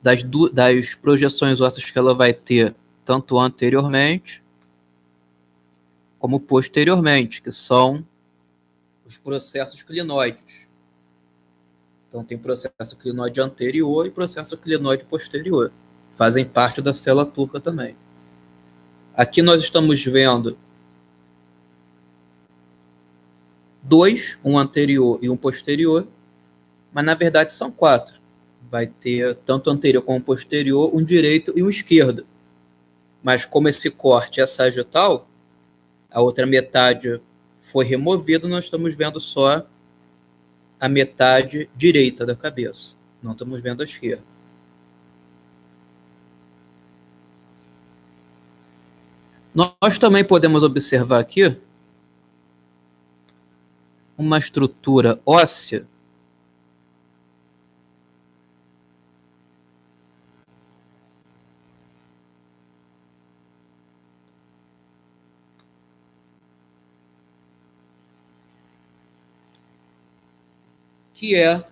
das projeções ósseas que ela vai ter tanto anteriormente como posteriormente, que são os processos clinoides. Então, tem processo clinoide anterior e processo clinoide posterior. Fazem parte da célula turca também. Aqui nós estamos vendo dois, um anterior e um posterior, mas na verdade são 4. Vai ter tanto anterior como posterior, um direito e um esquerdo. Mas como esse corte é sagital, a outra metade foi removida, nós estamos vendo só a metade direita da cabeça. Não estamos vendo a esquerda. Nós também podemos observar aqui uma estrutura óssea que é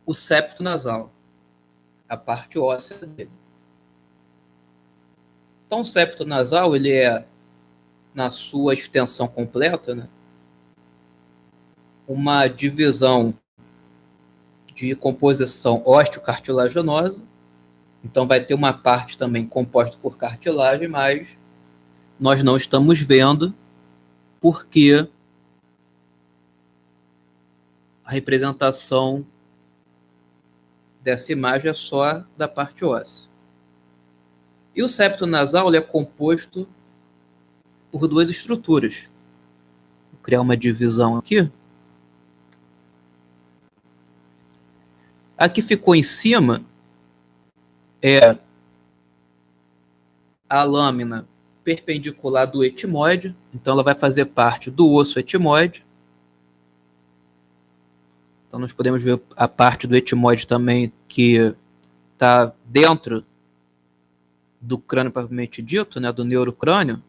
o septo nasal, a parte óssea dele. Então, o septo nasal, ele é, na sua extensão completa, né, uma divisão de composição osteocartilaginosa. Então, vai ter uma parte também composta por cartilagem, mas nós não estamos vendo porque a representação dessa imagem é só da parte óssea. E o septo nasal é composto por duas estruturas. Vou criar uma divisão aqui. A que ficou em cima é a lâmina perpendicular do etimoide. Então, ela vai fazer parte do osso etimoide. Então, nós podemos ver a parte do etimoide também que está dentro do crânio propriamente dito, né, do neurocrânio.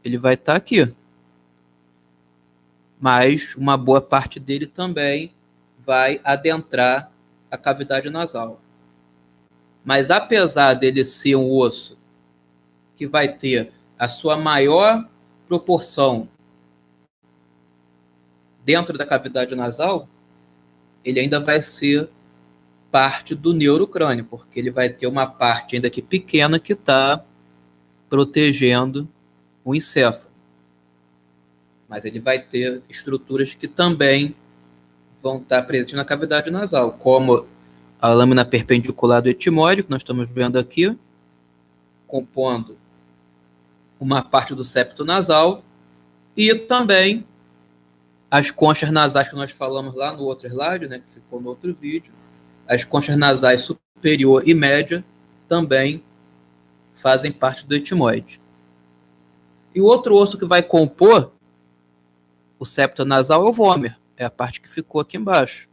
Ele vai estar aqui. Mas uma boa parte dele também vai adentrar a cavidade nasal. Mas apesar dele ser um osso que vai ter a sua maior proporção dentro da cavidade nasal, ele ainda vai ser parte do neurocrânio, porque ele vai ter uma parte ainda que pequena que está protegendo o encéfalo. Mas ele vai ter estruturas que também vão estar presentes na cavidade nasal, como a lâmina perpendicular do etmóide, que nós estamos vendo aqui, compondo uma parte do septo nasal, e também as conchas nasais que nós falamos lá no outro slide, né, que ficou no outro vídeo. As conchas nasais superior e média também fazem parte do etmóide. E o outro osso que vai compor o septo nasal é o vômer, é a parte que ficou aqui embaixo.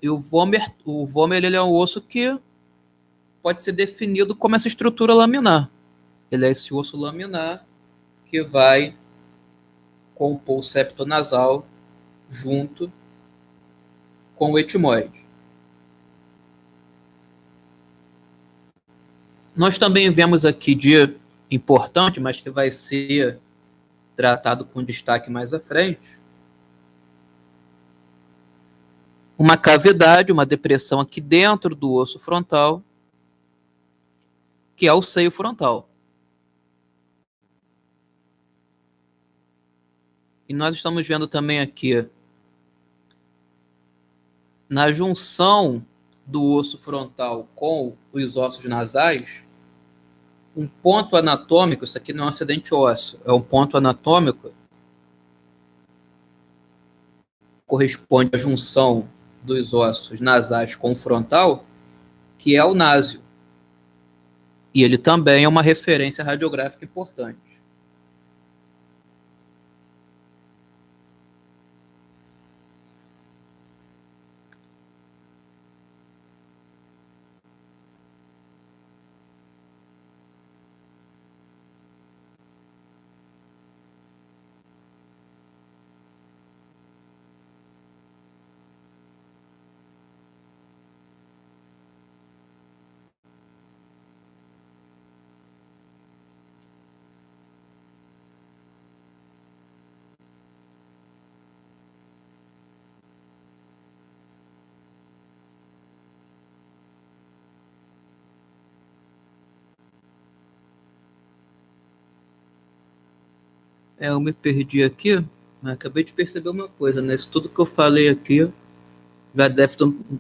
E o vômer ele é um osso que pode ser definido como essa estrutura laminar. Ele é esse osso laminar que vai compor o septo nasal junto com o etmóide. Nós também vemos aqui de importante, mas que vai ser tratado com destaque mais à frente, uma cavidade, uma depressão aqui dentro do osso frontal, que é o seio frontal. E nós estamos vendo também aqui, na junção do osso frontal com os ossos nasais, um ponto anatômico, isso aqui não é um acidente ósseo, é um ponto anatômico, corresponde à junção dos ossos nasais com o frontal, que é o násio. E ele também é uma referência radiográfica importante. Eu me perdi aqui, mas acabei de perceber uma coisa, né? Isso tudo que eu falei aqui já deve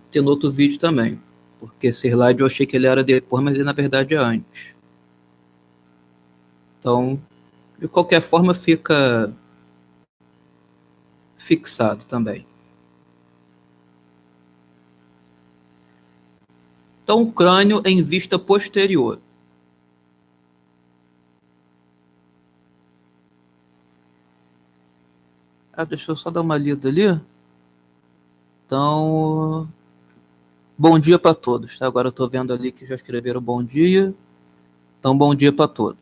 ter no outro vídeo também. Porque esse slide eu achei que ele era depois, mas ele na verdade é antes. Então, de qualquer forma, fica fixado também. Então, o crânio em vista posterior. Deixa eu só dar uma lida ali. Então, bom dia para todos. Agora eu estou vendo ali que já escreveram bom dia. Então, bom dia para todos.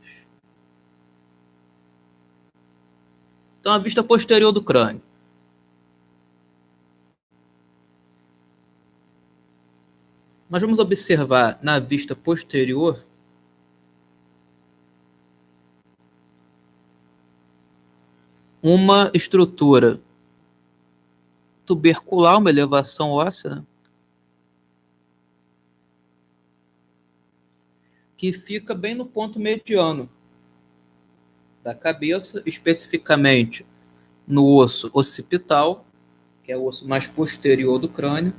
Então, a vista posterior do crânio. Nós vamos observar na vista posterior uma estrutura tubercular, uma elevação óssea, né, que fica bem no ponto mediano da cabeça, especificamente no osso occipital, que é o osso mais posterior do crânio.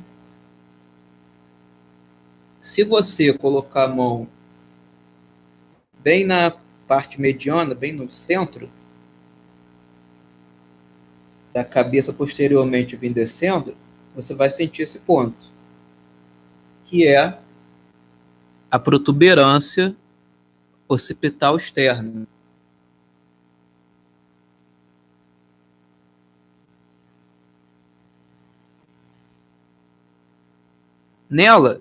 Se você colocar a mão bem na parte mediana, bem no centro da cabeça posteriormente vindo descendo, você vai sentir esse ponto, que é a protuberância occipital externa. Nela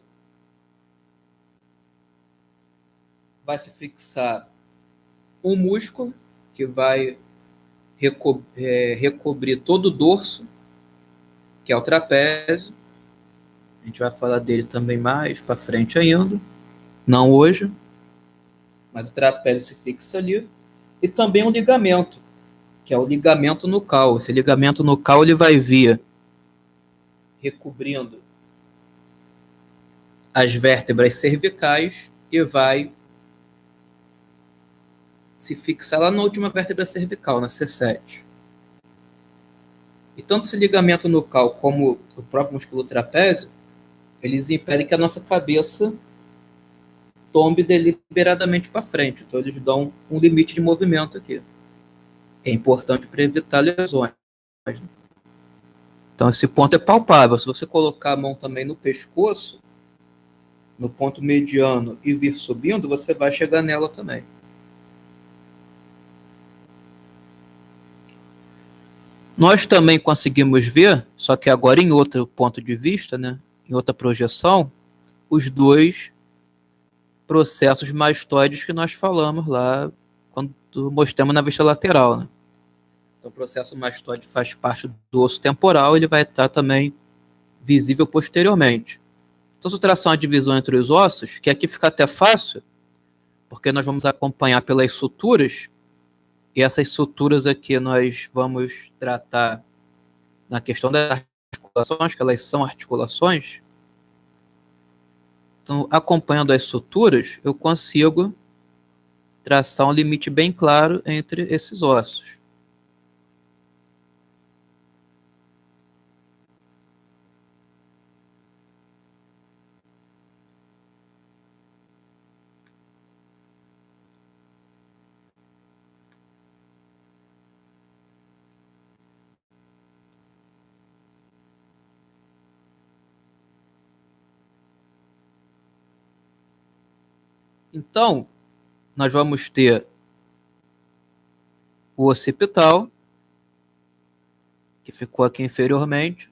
vai se fixar um músculo que vai recobrir todo o dorso, que é o trapézio. A gente vai falar dele também mais para frente ainda, não hoje, mas o trapézio se fixa ali. E também um ligamento, que é o ligamento nucal. Esse ligamento nucal ele vai vir recobrindo as vértebras cervicais e vai se fixar lá na última vértebra cervical, na C7. E tanto esse ligamento nucal como o próprio músculo trapézio, eles impedem que a nossa cabeça tombe deliberadamente para frente. Então eles dão um limite de movimento aqui. É importante para evitar lesões. Então esse ponto é palpável. Se você colocar a mão também no pescoço, no ponto mediano e vir subindo, você vai chegar nela também. Nós também conseguimos ver, só que agora em outro ponto de vista, né, em outra projeção, os dois processos mastoides que nós falamos lá quando mostramos na vista lateral. Né? Então o processo mastoide faz parte do osso temporal, ele vai estar também visível posteriormente. Então, se eu traçar uma divisão entre os ossos, que aqui fica até fácil, porque nós vamos acompanhar pelas suturas, e essas suturas aqui nós vamos tratar na questão das articulações, que elas são articulações. Então, acompanhando as suturas, eu consigo traçar um limite bem claro entre esses ossos. Então, nós vamos ter o occipital, que ficou aqui inferiormente.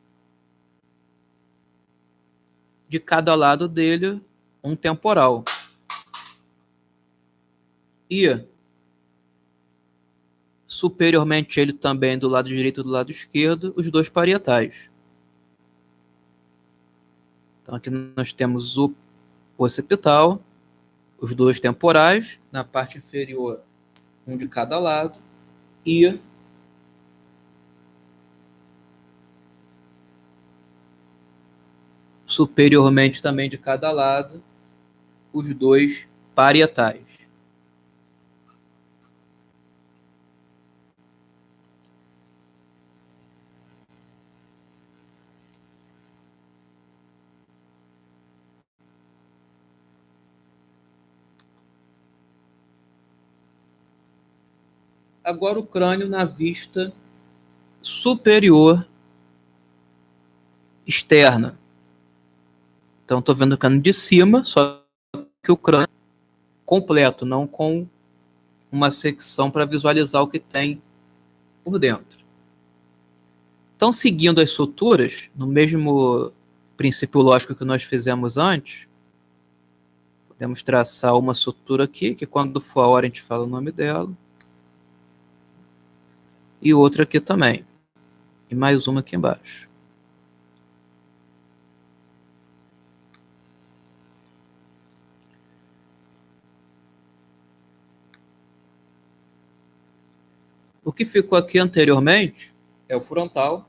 De cada lado dele, um temporal. E superiormente ele também, do lado direito e do lado esquerdo, os dois parietais. Então aqui nós temos o occipital, os dois temporais, na parte inferior, um de cada lado, e superiormente também de cada lado, os dois parietais. Agora o crânio na vista superior externa. Então estou vendo o crânio de cima, só que o crânio completo, não com uma secção para visualizar o que tem por dentro. Então, seguindo as suturas, no mesmo princípio lógico que nós fizemos antes, podemos traçar uma sutura aqui, que quando for a hora a gente fala o nome dela, e outra aqui também, e mais uma aqui embaixo. O que ficou aqui anteriormente é o frontal.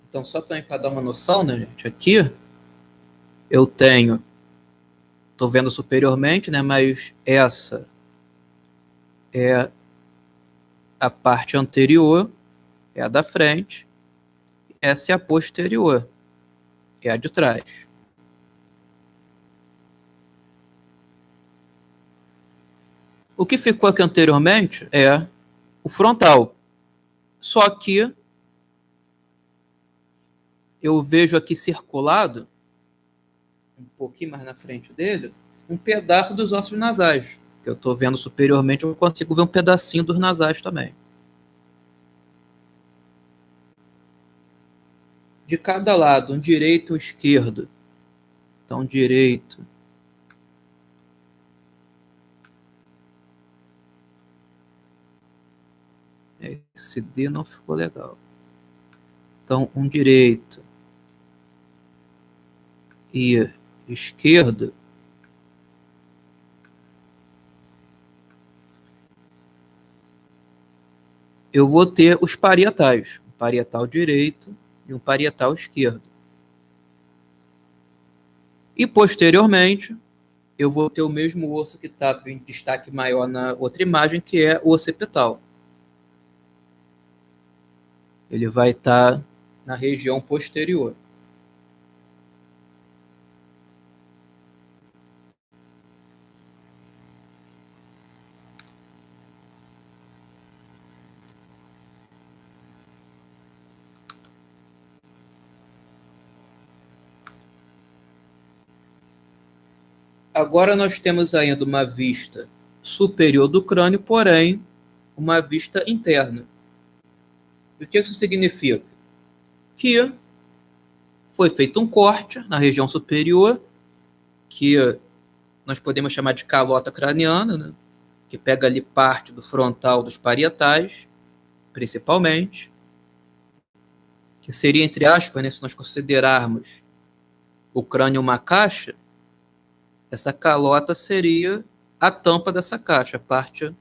Então, só também para dar uma noção, né, gente? Aqui eu tenho, estou vendo superiormente, né, mas essa é a parte anterior, é a da frente. Essa é a posterior, é a de trás. O que ficou aqui anteriormente é o frontal. Só que eu vejo aqui circulado, um pouquinho mais na frente dele, um pedaço dos ossos nasais. Que eu estou vendo superiormente, eu consigo ver um pedacinho dos nasais também. De cada lado, um direito e um esquerdo. Então, direito. Esse D não ficou legal. Então, um direito e esquerdo eu vou ter os parietais, um parietal direito e um parietal esquerdo. E posteriormente, eu vou ter o mesmo osso que está em destaque maior na outra imagem, que é o occipital. Ele vai estar na região posterior. Agora nós temos ainda uma vista superior do crânio, porém uma vista interna. E o que isso significa? Que foi feito um corte na região superior, que nós podemos chamar de calota craniana, né? Que pega ali parte do frontal dos parietais, principalmente, que seria, entre aspas, né, se nós considerarmos o crânio uma caixa, essa calota seria a tampa dessa caixa, a parte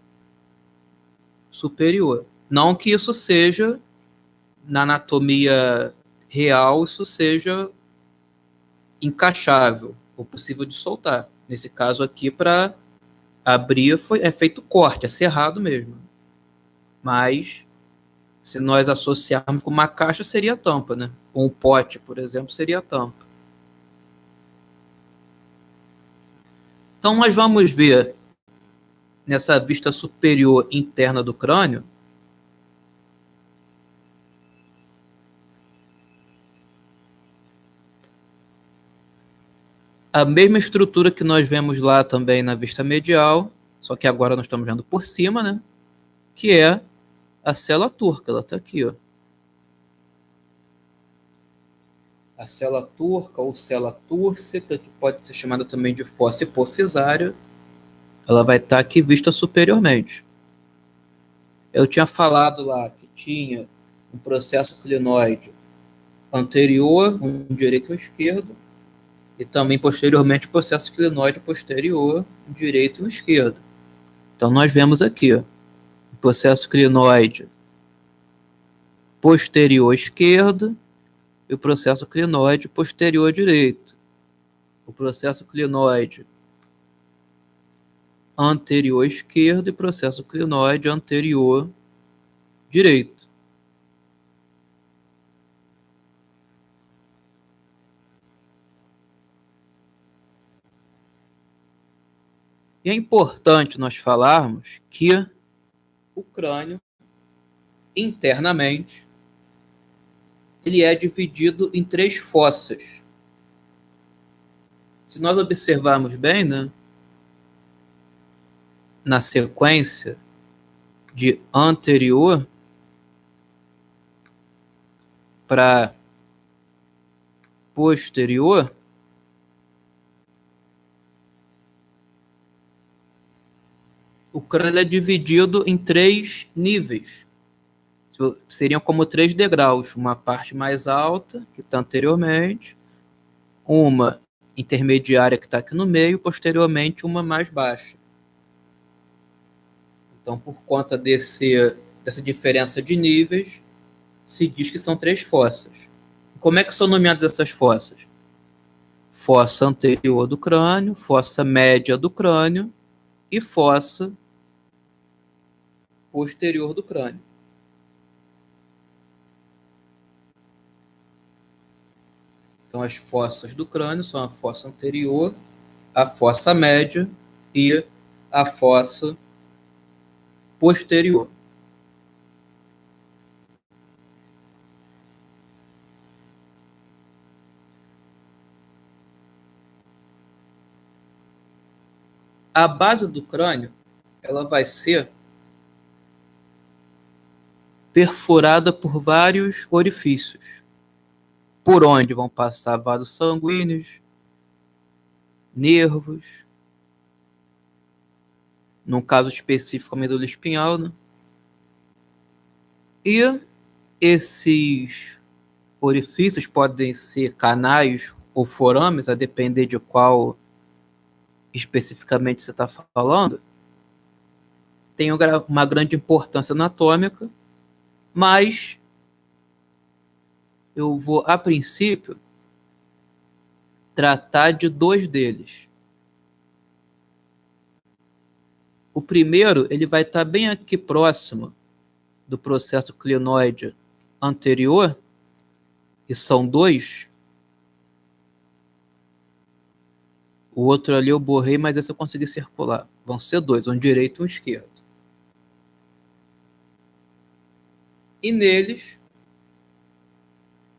superior. Não que isso seja, na anatomia real, isso seja encaixável ou possível de soltar. Nesse caso aqui, para abrir, é feito corte, é cerrado mesmo. Mas, se nós associarmos com uma caixa, seria a tampa, né? Com um pote, por exemplo, seria a tampa. Então, nós vamos ver nessa vista superior interna do crânio a mesma estrutura que nós vemos lá também na vista medial, só que agora nós estamos vendo por cima, né? Que é a célula turca, ela está aqui, ó. A célula turca ou célula túrcica, que pode ser chamada também de fossa hipofisária, ela vai estar aqui vista superiormente. Eu tinha falado lá que tinha um processo clinoide anterior, um direito e um esquerdo, e também posteriormente o processo clinoide posterior, um direito e um esquerdo. Então nós vemos aqui, ó, o processo clinoide posterior esquerdo e o processo clinoide posterior direito. O processo clinoide anterior esquerdo e processo clinoide anterior direito. E é importante nós falarmos que o crânio, internamente, ele é dividido em 3 fossas. Se nós observarmos bem, né, na sequência de anterior para posterior, o crânio é dividido em 3 níveis. Seriam como 3 degraus. Uma parte mais alta, que está anteriormente, uma intermediária, que está aqui no meio, posteriormente uma mais baixa. Então, por conta dessa diferença de níveis, se diz que são 3 fossas. Como é que são nomeadas essas fossas? Fossa anterior do crânio, fossa média do crânio e fossa posterior do crânio. Então, as fossas do crânio são a fossa anterior, a fossa média e a fossa posterior. A base do crânio, ela vai ser perfurada por vários orifícios, por onde vão passar vasos sanguíneos, nervos, num caso específico a medula espinhal, né? E esses orifícios podem ser canais ou forames, a depender de qual especificamente você está falando, tem uma grande importância anatômica mas eu vou, a princípio, tratar de 2 deles. O primeiro, ele vai estar bem aqui próximo do processo clinoide anterior, e são 2. O outro ali eu borrei, mas esse eu consegui circular. Vão ser 2, um direito e um esquerdo. E neles,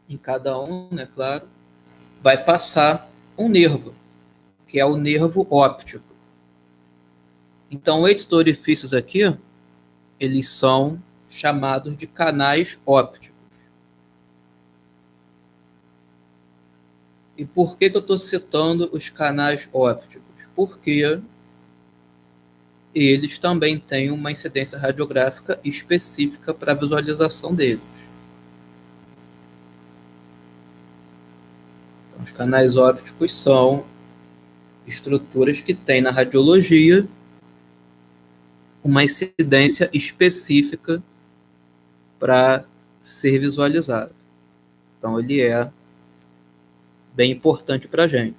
em cada um, né, claro, vai passar um nervo, que é o nervo óptico. Então, esses orifícios aqui, eles são chamados de canais ópticos. E por que eu estou citando os canais ópticos? Porque eles também têm uma incidência radiográfica específica para a visualização deles. Então, os canais ópticos são estruturas que têm na radiologia uma incidência específica para ser visualizado. Então, ele é bem importante para a gente.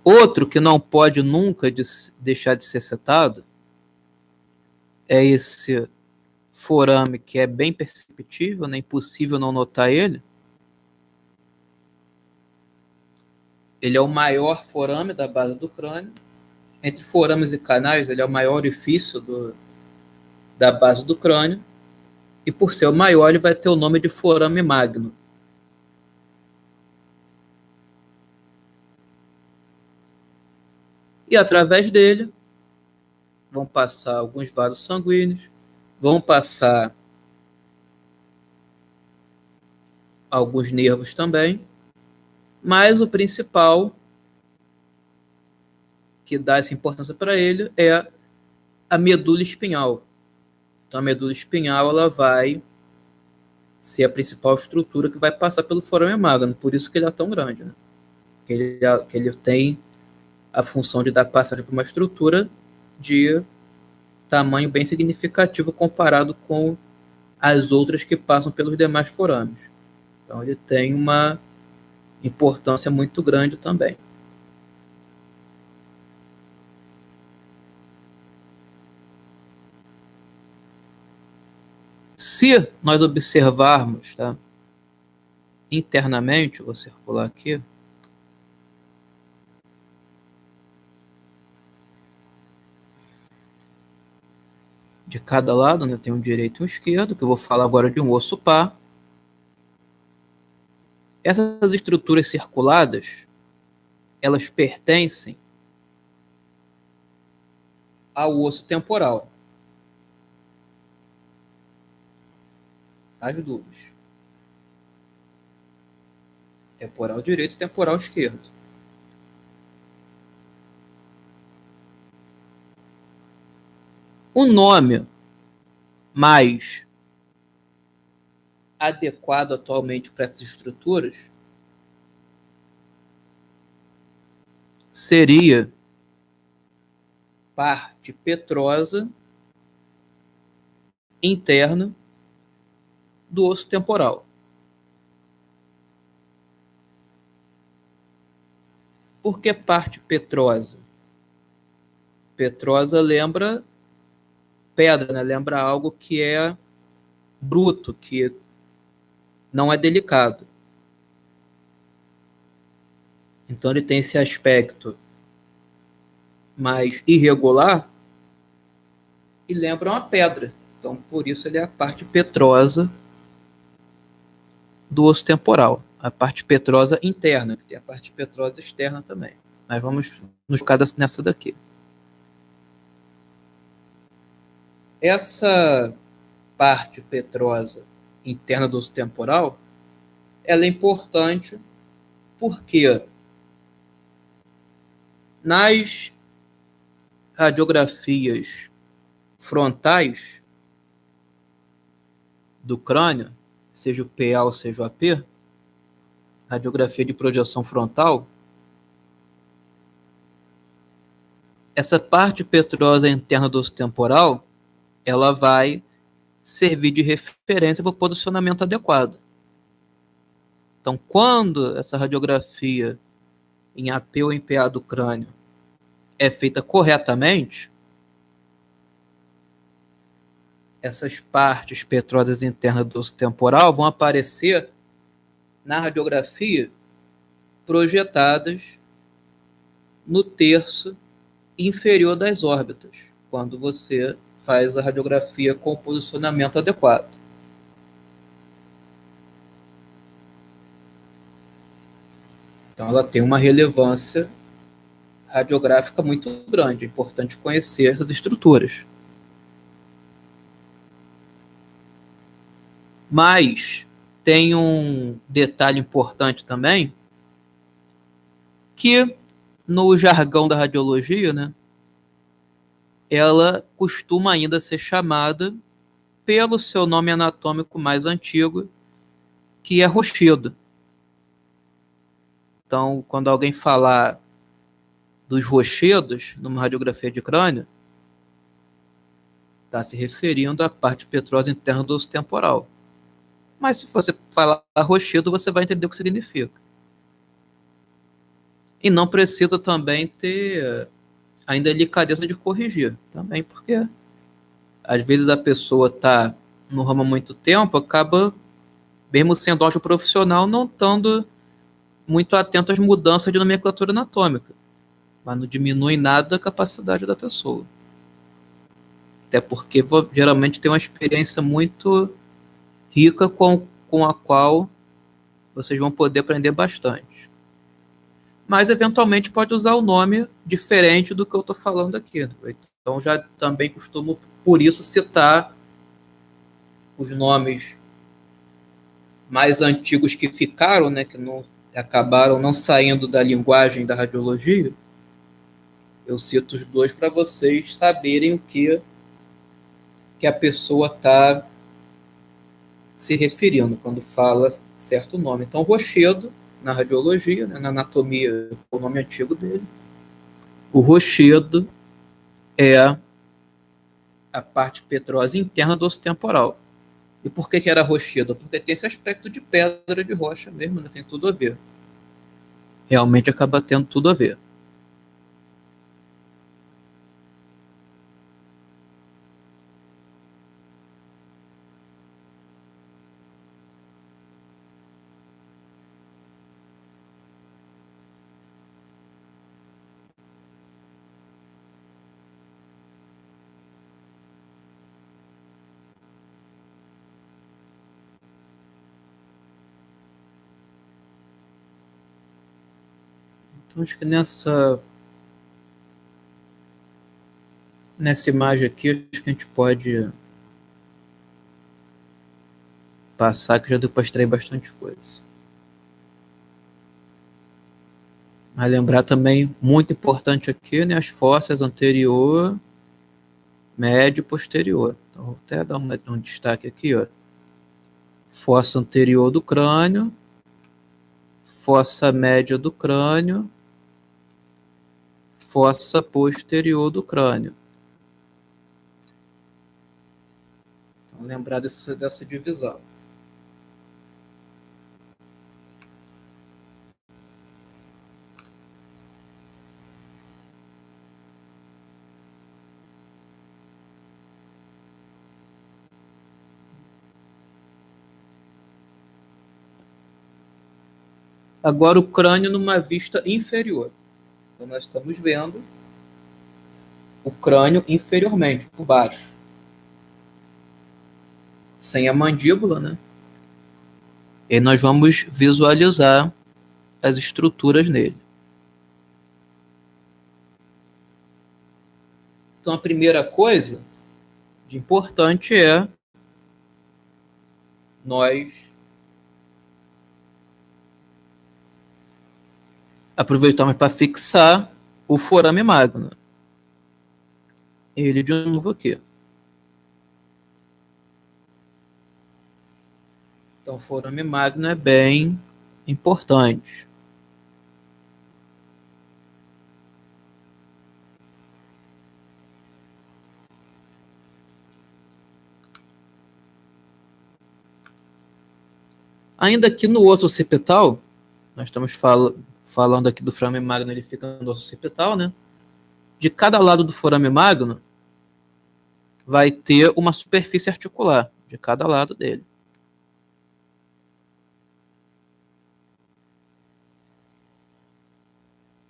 Outro que não pode nunca deixar de ser citado é esse forame que é bem perceptível, é impossível não notar ele. Ele é o maior forame da base do crânio. Entre forames e canais, ele é o maior orifício da base do crânio. E por ser o maior, ele vai ter o nome de forame magno. E através dele vão passar alguns vasos sanguíneos, vão passar alguns nervos também, mas o principal que dá essa importância para ele é a medula espinhal. Então, a medula espinhal ela vai ser a principal estrutura que vai passar pelo forame magno, por isso que ele é tão grande, né? Que ele tem a função de dar passagem para uma estrutura de tamanho bem significativo comparado com as outras que passam pelos demais forames. Então, ele tem uma importância muito grande também. Se nós observarmos, tá, internamente, vou circular aqui, de cada lado, né, tem um direito e um esquerdo, que eu vou falar agora de um osso par. Essas estruturas circuladas, elas pertencem ao osso temporal. As duas. Temporal direito e temporal esquerdo. O nome mais adequado atualmente para essas estruturas seria parte petrosa interna do osso temporal. Por que parte petrosa? Petrosa lembra pedra, né? Lembra algo que é bruto, que não é delicado. Então ele tem esse aspecto mais irregular e lembra uma pedra. Então por isso ele é a parte petrosa do osso temporal. A parte petrosa interna, que tem a parte petrosa externa também. Mas vamos nos focar nessa daqui. Essa parte petrosa interna do osso temporal, ela é importante porque nas radiografias frontais do crânio, seja o PA ou seja o AP, radiografia de projeção frontal, essa parte petrosa interna do osso temporal, ela vai servir de referência para o posicionamento adequado. Então, quando essa radiografia em AP ou em PA do crânio é feita corretamente, essas partes petrosas internas do osso temporal vão aparecer na radiografia projetadas no terço inferior das órbitas, quando você faz a radiografia com o posicionamento adequado. Então, ela tem uma relevância radiográfica muito grande. É importante conhecer essas estruturas. Mas tem um detalhe importante também, que no jargão da radiologia, né, ela costuma ainda ser chamada pelo seu nome anatômico mais antigo, que é rochedo. Então, quando alguém falar dos rochedos numa radiografia de crânio, está se referindo à parte petrosa interna do osso temporal. Mas se você falar rochedo, você vai entender o que significa. E não precisa também ter ainda a delicadeza de corrigir, também, porque às vezes a pessoa está no ramo há muito tempo, acaba, mesmo sendo ótimo profissional, não estando muito atento às mudanças de nomenclatura anatômica. Mas não diminui nada a capacidade da pessoa. Até porque geralmente tem uma experiência muito rica com a qual vocês vão poder aprender bastante. Mas, eventualmente, pode usar o nome diferente do que eu estou falando aqui. Então, já também costumo, por isso, citar os nomes mais antigos que ficaram, né, que não acabaram não saindo da linguagem da radiologia. Eu cito os dois para vocês saberem o que a pessoa está se referindo quando fala certo nome. Então, rochedo, na radiologia, né, na anatomia, o nome antigo dele, o rochedo é a parte petrosa interna do osso temporal. E por que era rochedo? Porque tem esse aspecto de pedra de rocha mesmo, né? Tem tudo a ver. Realmente acaba tendo tudo a ver. Então, acho que nessa imagem aqui, acho que a gente pode passar, que já deu para extrair bastante coisa. Mas lembrar também, muito importante aqui, né, as fossas anterior, médio e posterior. Então, vou até dar um destaque aqui, ó. Fossa anterior do crânio, fossa média do crânio, fossa posterior do crânio. Então, lembrar dessa divisão. Agora o crânio numa vista inferior. Então nós estamos vendo o crânio inferiormente, por baixo. Sem a mandíbula, né? E nós vamos visualizar as estruturas nele. Então a primeira coisa de importante é nós aproveitamos para fixar o forame magno. Ele de novo aqui. Então, o forame magno é bem importante. Ainda aqui no osso occipital, nós estamos falando aqui do forame magno, ele fica no osso occipital, né? De cada lado do forame magno vai ter uma superfície articular, de cada lado dele.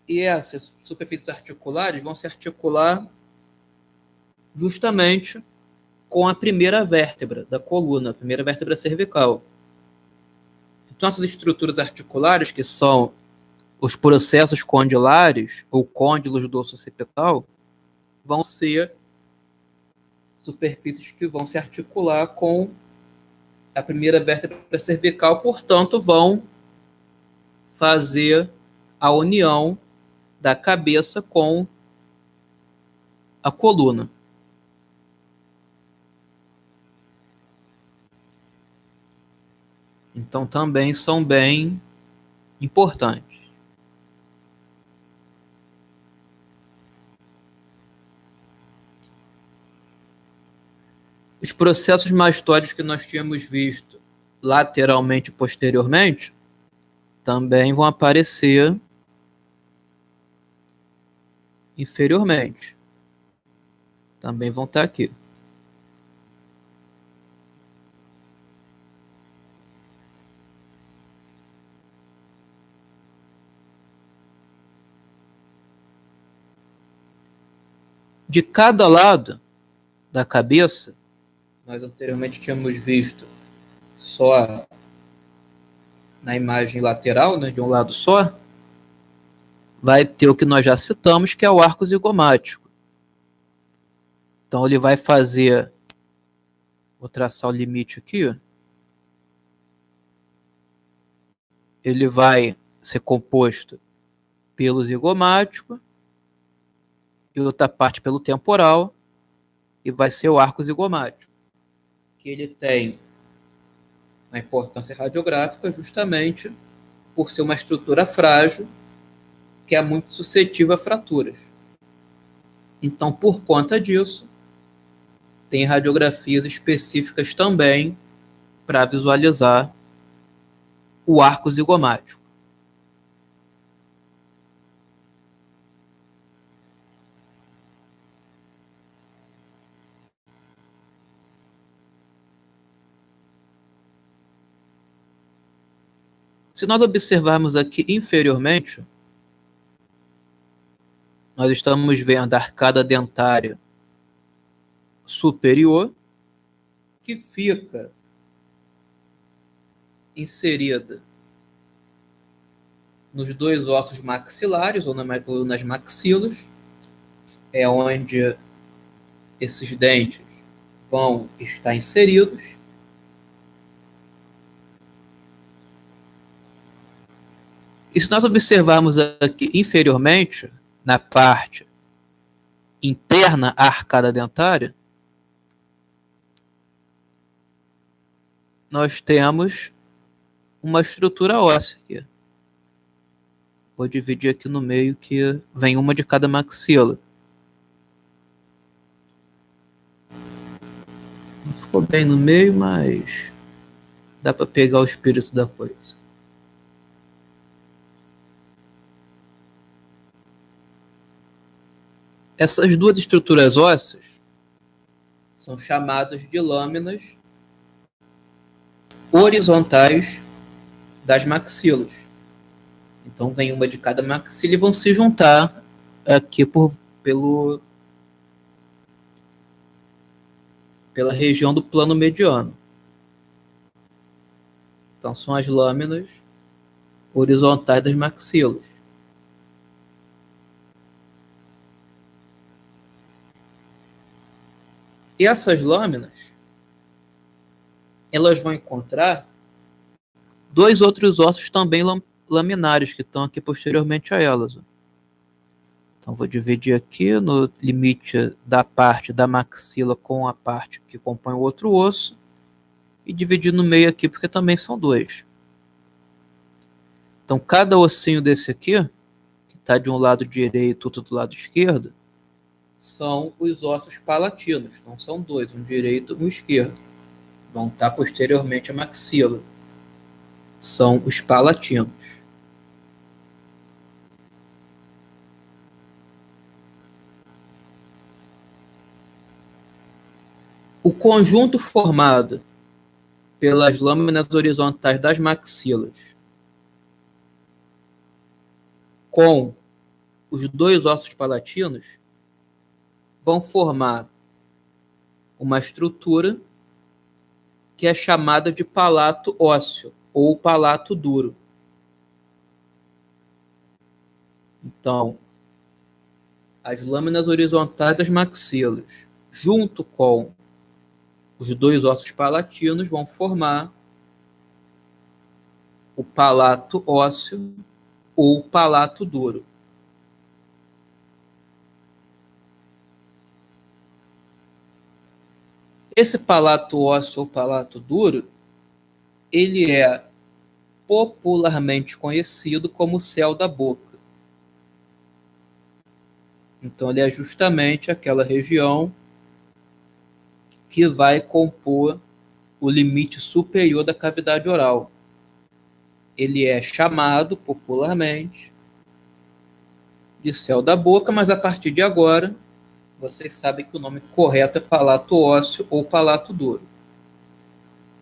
E essas superfícies articulares vão se articular justamente com a primeira vértebra da coluna, a primeira vértebra cervical. Então, essas estruturas articulares, que são os processos condilares ou côndilos do osso occipital, vão ser superfícies que vão se articular com a primeira vértebra cervical, portanto, vão fazer a união da cabeça com a coluna. Então, também são bem importantes. Os processos mastóides que nós tínhamos visto lateralmente e posteriormente também vão aparecer inferiormente. Também vão estar aqui. De cada lado da cabeça, nós anteriormente tínhamos visto só na imagem lateral, né, de um lado só, vai ter o que nós já citamos, que é o arco zigomático. Então ele vai fazer, vou traçar o limite aqui, ó. Ele vai ser composto pelo zigomático e outra parte pelo temporal, e vai ser o arco zigomático, que ele tem uma importância radiográfica justamente por ser uma estrutura frágil que é muito suscetível a fraturas. Então, por conta disso, tem radiografias específicas também para visualizar o arco zigomático. Se nós observarmos aqui inferiormente, nós estamos vendo a arcada dentária superior, que fica inserida nos dois ossos maxilares ou nas maxilas, é onde esses dentes vão estar inseridos. E se nós observarmos aqui inferiormente, na parte interna à arcada dentária, nós temos uma estrutura óssea aqui. Vou dividir aqui no meio, que vem uma de cada maxila. Não ficou bem no meio, mas dá para pegar o espírito da coisa. Essas duas estruturas ósseas são chamadas de lâminas horizontais das maxilas. Então vem uma de cada maxila e vão se juntar aqui pela região do plano mediano. Então são as lâminas horizontais das maxilas. E essas lâminas, elas vão encontrar dois outros ossos também laminares, que estão aqui posteriormente a elas. Então vou dividir aqui no limite da parte da maxila com a parte que compõe o outro osso, e dividir no meio aqui, porque também são dois. Então cada ossinho desse aqui, que está de um lado direito e outro do lado esquerdo, são os ossos palatinos. Então são dois, um direito e um esquerdo. Vão estar posteriormente à maxila. são os palatinos. O conjunto formado pelas lâminas horizontais das maxilas com os dois ossos palatinos vão formar uma estrutura que é chamada de palato ósseo ou palato duro. Então, as lâminas horizontais das maxilas, junto com os dois ossos palatinos, vão formar o palato ósseo ou palato duro. Esse palato ósseo ou palato duro, ele é popularmente conhecido como céu da boca. Então, ele é justamente aquela região que vai compor o limite superior da cavidade oral. Ele é chamado popularmente de céu da boca, mas a partir de agora vocês sabem que o nome correto é palato ósseo ou palato duro.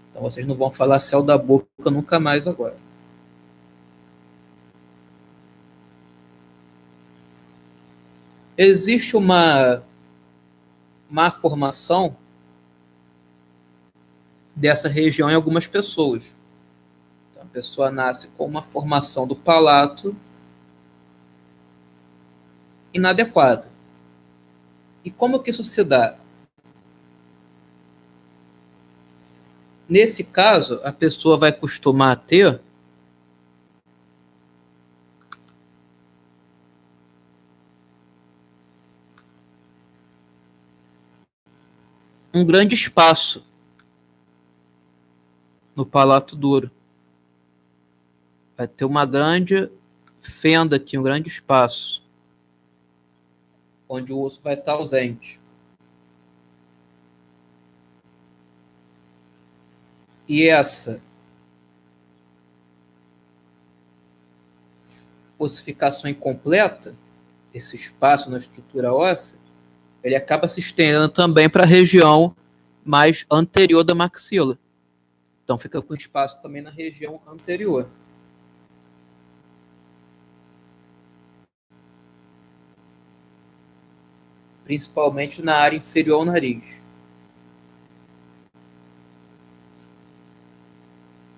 Então vocês não vão falar céu da boca nunca mais agora. Existe uma má formação dessa região em algumas pessoas. Então, a pessoa nasce com uma formação do palato inadequada. E como que isso se dá? Nesse caso, a pessoa vai costumar a ter um grande espaço no palato duro. Vai ter uma grande fenda aqui, um grande espaço, onde o osso vai estar ausente. E essa ossificação incompleta, esse espaço na estrutura óssea, ele acaba se estendendo também para a região mais anterior da maxila. Então fica com espaço também na região anterior. Principalmente na área inferior ao nariz.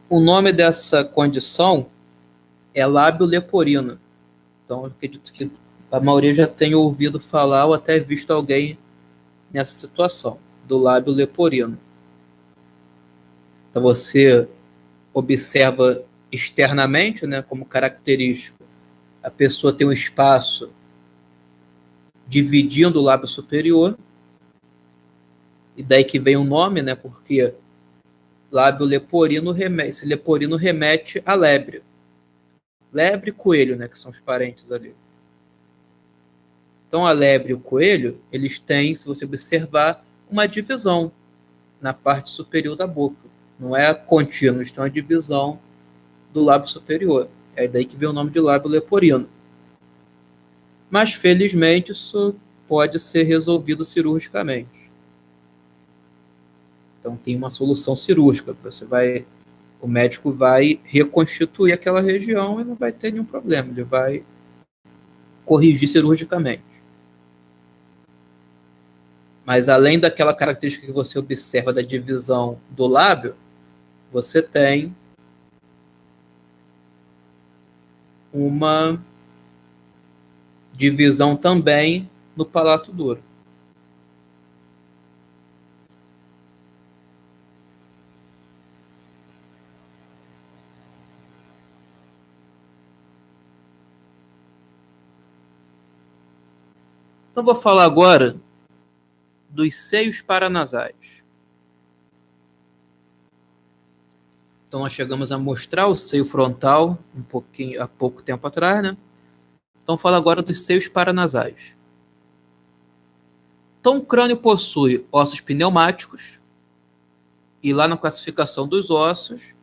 O nome dessa condição é lábio leporino. Então, eu acredito que a maioria já tenha ouvido falar ou até visto alguém nessa situação, do lábio leporino. Então, você observa externamente, né, como característico, a pessoa tem um espaço dividindo o lábio superior, e daí que vem o nome, né, porque lábio leporino esse leporino remete à lebre. Lebre e coelho, né, que são os parentes ali. Então, a lebre e o coelho, eles têm, se você observar, uma divisão na parte superior da boca. Não é contínua, eles têm uma divisão do lábio superior. É daí que vem o nome de lábio leporino. Mas, felizmente, isso pode ser resolvido cirurgicamente. Então, tem uma solução cirúrgica. O médico vai reconstituir aquela região e não vai ter nenhum problema. Ele vai corrigir cirurgicamente. Mas, além daquela característica que você observa da divisão do lábio, você tem uma divisão também no palato duro. Então, vou falar agora dos seios paranasais. Então, nós chegamos a mostrar o seio frontal há pouco tempo atrás, né? Então, falo agora dos seios paranasais. Então, o crânio possui ossos pneumáticos, e lá na classificação dos ossos,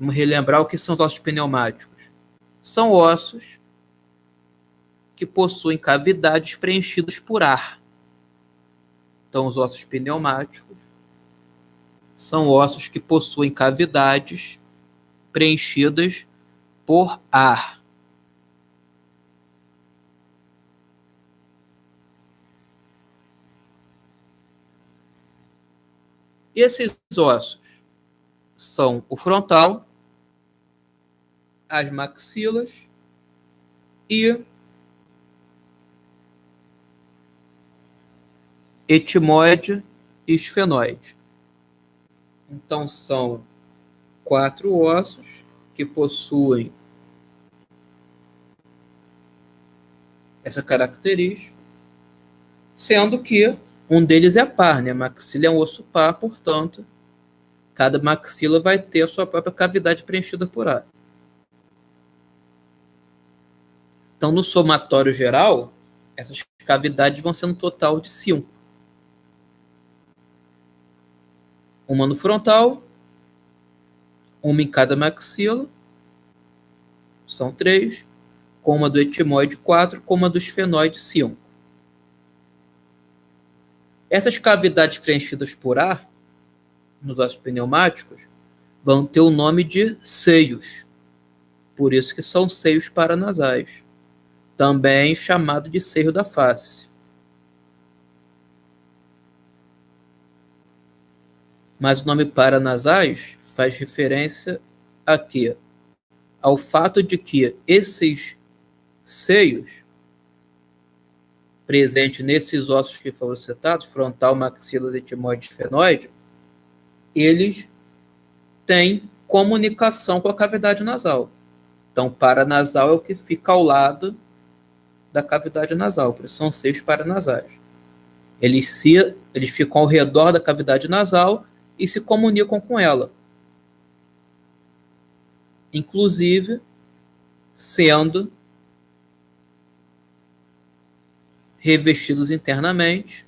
Vamos relembrar o que são os ossos pneumáticos. São ossos que possuem cavidades preenchidas por ar. Então, os ossos pneumáticos são ossos que possuem cavidades preenchidas por ar. E esses ossos são o frontal, as maxilas e etimoide e esfenoide. Então, são 4 ossos que possuem essa característica, sendo que um deles é par, né? A maxila é um osso par, portanto, cada maxila vai ter a sua própria cavidade preenchida por ar. Então, no somatório geral, essas cavidades vão ser um total de 5. Uma no frontal, uma em cada maxila, são 3, com uma do etimoide 4, com uma do esfenoide 5. Essas cavidades preenchidas por ar, nos ossos pneumáticos, vão ter o nome de seios. Por isso que são seios paranasais. Também chamado de seio da face. Mas o nome paranasais faz referência a quê? Ao fato de que esses seios presentes nesses ossos que foram citados, frontal, maxila, etimoide e esfenoide, eles têm comunicação com a cavidade nasal. Então, paranasal é o que fica ao lado da cavidade nasal, por isso são seios paranasais. Eles ficam ao redor da cavidade nasal e se comunicam com ela. Inclusive, sendo revestidos internamente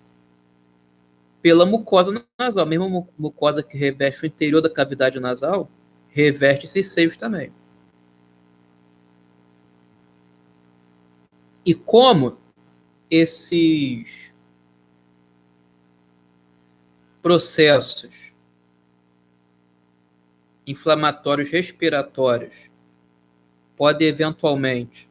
pela mucosa nasal. A mesma mucosa que reveste o interior da cavidade nasal, reveste esses seios também. E como esses processos inflamatórios respiratórios podem eventualmente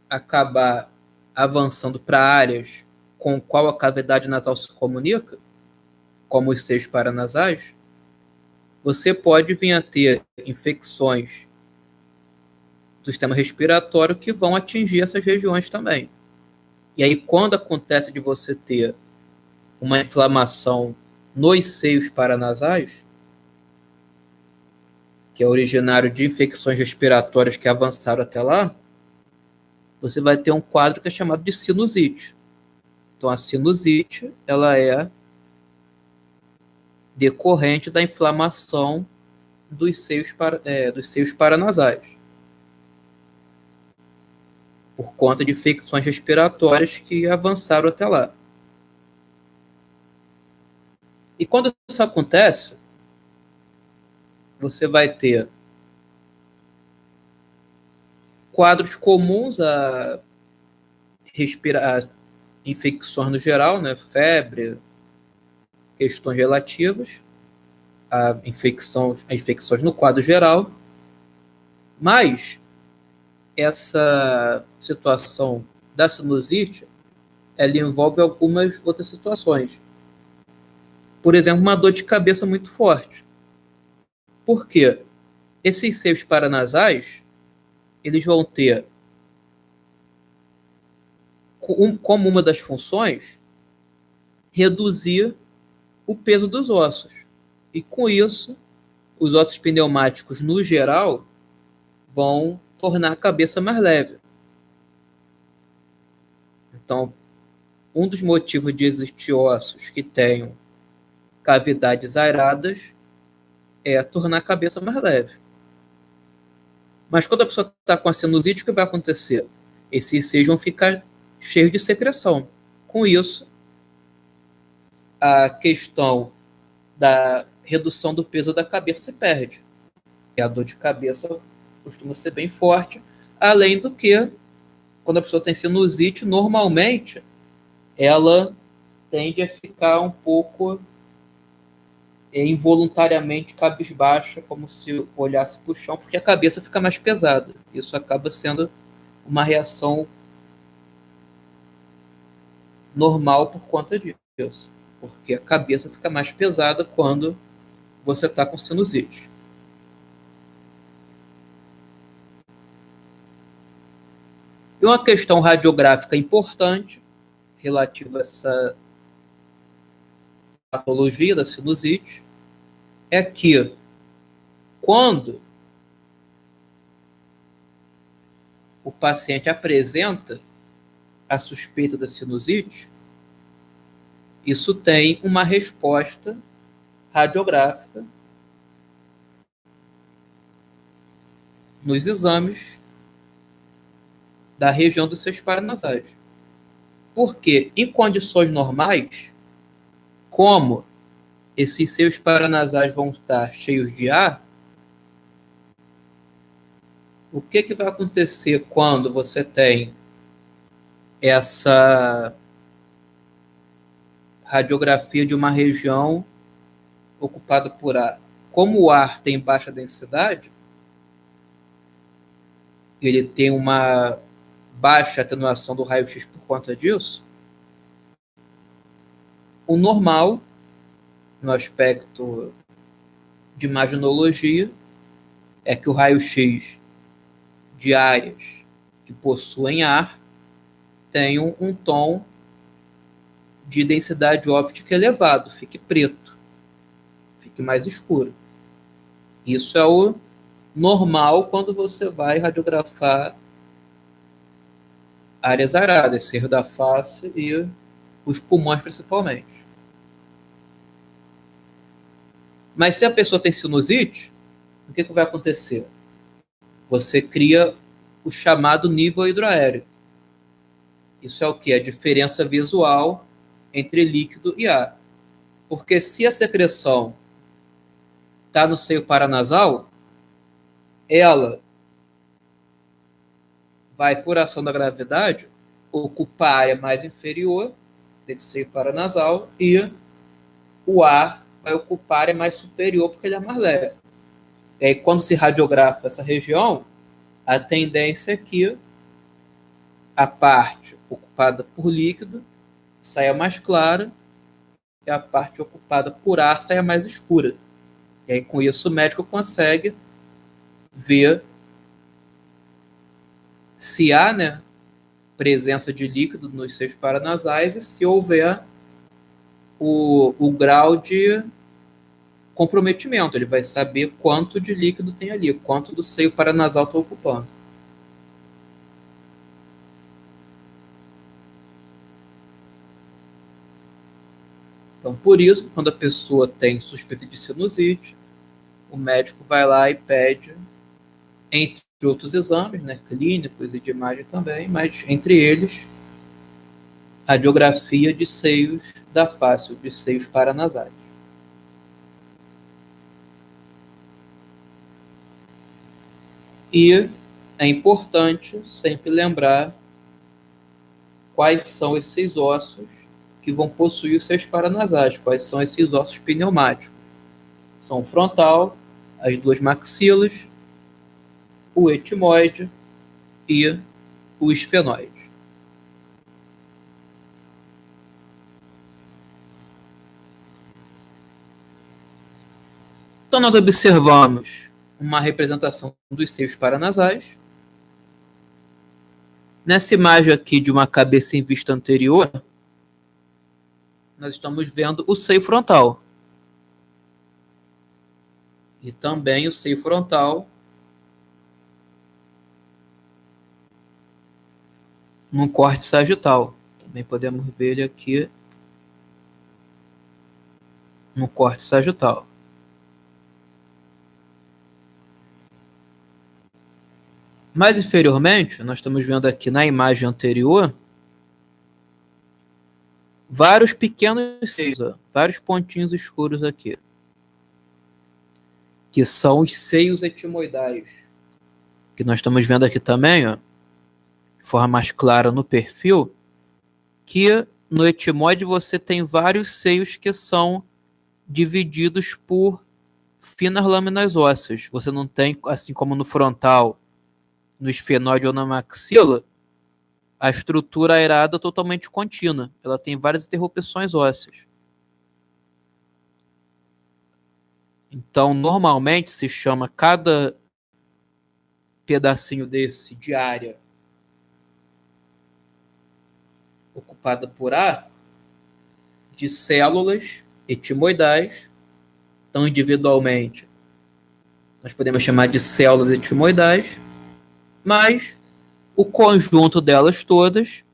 acabar avançando para áreas com qual a cavidade nasal se comunica, como os seios paranasais, você pode vir a ter infecções do sistema respiratório que vão atingir essas regiões também. E aí, quando acontece de você ter uma inflamação nos seios paranasais, que é originário de infecções respiratórias que avançaram até lá, você vai ter um quadro que é chamado de sinusite. Então, a sinusite, ela é decorrente da inflamação dos seios paranasais, por conta de infecções respiratórias que avançaram até lá. E quando isso acontece, você vai ter quadros comuns a infecções no geral, né? Febre, questões relativas a infecções no quadro geral, mas essa situação da sinusite, ela envolve algumas outras situações. Por exemplo, uma dor de cabeça muito forte. Por quê? Esses seios paranasais, eles vão ter como uma das funções reduzir o peso dos ossos. E com isso, os ossos pneumáticos, no geral, vão tornar a cabeça mais leve. Então, um dos motivos de existir ossos que tenham cavidades aeradas é tornar a cabeça mais leve. Mas quando a pessoa está com a sinusite, o que vai acontecer? Esses seios vão ficar cheios de secreção. Com isso, a questão da redução do peso da cabeça se perde. E a dor de cabeça costuma ser bem forte. Além do que, quando a pessoa tem sinusite, normalmente ela tende a ficar um pouco involuntariamente cabisbaixa, como se olhasse para o chão, porque a cabeça fica mais pesada. Isso acaba sendo uma reação normal por conta disso, porque a cabeça fica mais pesada quando você está com sinusite. E uma questão radiográfica importante relativa a essa patologia da sinusite é que quando o paciente apresenta a suspeita da sinusite, isso tem uma resposta radiográfica nos exames da região dos seios paranasais. Porque, em condições normais, como esses seios paranasais vão estar cheios de ar, o que vai acontecer quando você tem essa radiografia de uma região ocupada por ar? Como o ar tem baixa densidade, ele tem uma baixa atenuação do raio-x por conta disso, o normal, no aspecto de imaginologia, é que o raio-x de áreas que possuem ar tenham um tom de densidade óptica elevado, fique preto, fique mais escuro. Isso é o normal quando você vai radiografar áreas aradas, cerro da face e os pulmões principalmente. Mas se a pessoa tem sinusite, o que vai acontecer? Você cria o chamado nível hidroaéreo. Isso é o que? A diferença visual entre líquido e ar. Porque se a secreção está no seio paranasal, ela vai, por ação da gravidade, ocupar a área mais inferior desse seio paranasal e o ar vai ocupar a área mais superior porque ele é mais leve. E aí, quando se radiografa essa região, a tendência é que a parte ocupada por líquido saia mais clara e a parte ocupada por ar saia mais escura. E aí, com isso, o médico consegue ver se há, né, presença de líquido nos seios paranasais e se houver o grau de comprometimento. Ele vai saber quanto de líquido tem ali, quanto do seio paranasal está ocupando. Então, por isso, quando a pessoa tem suspeita de sinusite, o médico vai lá e pede, entre outros exames, né, clínicos e de imagem também, mas entre eles, radiografia de seios da face, de seios paranasais. E é importante sempre lembrar quais são esses ossos que vão possuir os seios paranasais, quais são esses ossos pneumáticos. São o frontal, as duas maxilas, o etimoide e o esfenoide. Então nós observamos uma representação dos seios paranasais. Nessa imagem aqui de uma cabeça em vista anterior, nós estamos vendo o seio frontal. E também o seio frontal no corte sagital. Também podemos ver ele aqui no corte sagital. Mais inferiormente, nós estamos vendo aqui na imagem anterior vários pequenos seios, ó, vários pontinhos escuros aqui. que são os seios etimoidais, que nós estamos vendo aqui também, ó, de forma mais clara no perfil, que no etimoide você tem vários seios que são divididos por finas lâminas ósseas. Você não tem, assim como no frontal, no esfenóide ou na maxila, a estrutura aerada totalmente contínua. Ela tem várias interrupções ósseas. Então, normalmente se chama cada pedacinho desse de área ocupada por ar de células etimoidais. Então, individualmente, nós podemos chamar de células etimoidais, mas o conjunto delas todas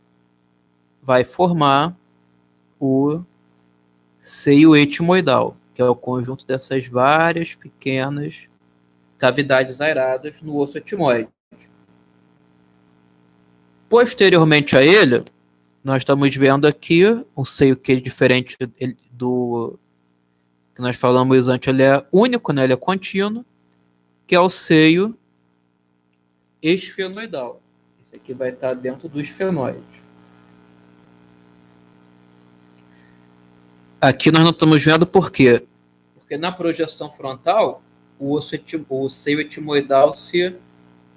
vai formar o seio etimoidal, que é o conjunto dessas várias pequenas cavidades aeradas no osso etimoide. Posteriormente a ele, nós estamos vendo aqui um seio que é diferente do que nós falamos antes. Ele é único, né? Ele é contínuo, que é o seio esfenoidal. Esse aqui vai estar dentro do esfenóide. Aqui nós não estamos vendo por quê? Porque na projeção frontal, o seio etimoidal se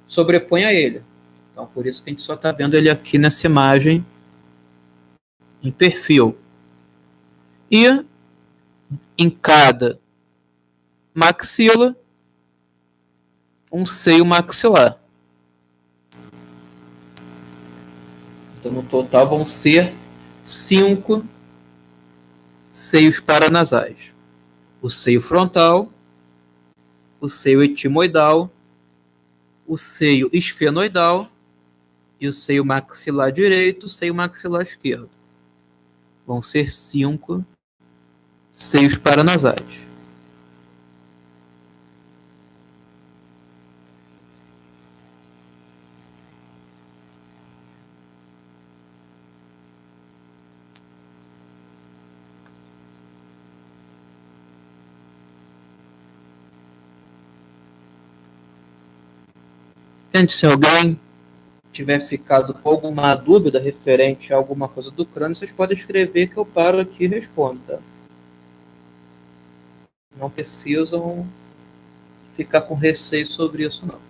sobrepõe a ele. Então, por isso que a gente só está vendo ele aqui nessa imagem em perfil. E em cada maxila, um seio maxilar. Então, no total, vão ser 5 seios paranasais. O seio frontal, o seio etimoidal, o seio esfenoidal e o seio maxilar direito, o seio maxilar esquerdo. Vão ser 5 seios paranasais. Gente, se alguém tiver ficado com alguma dúvida referente a alguma coisa do crânio, vocês podem escrever que eu paro aqui e respondo, tá? Não precisam ficar com receio sobre isso, não.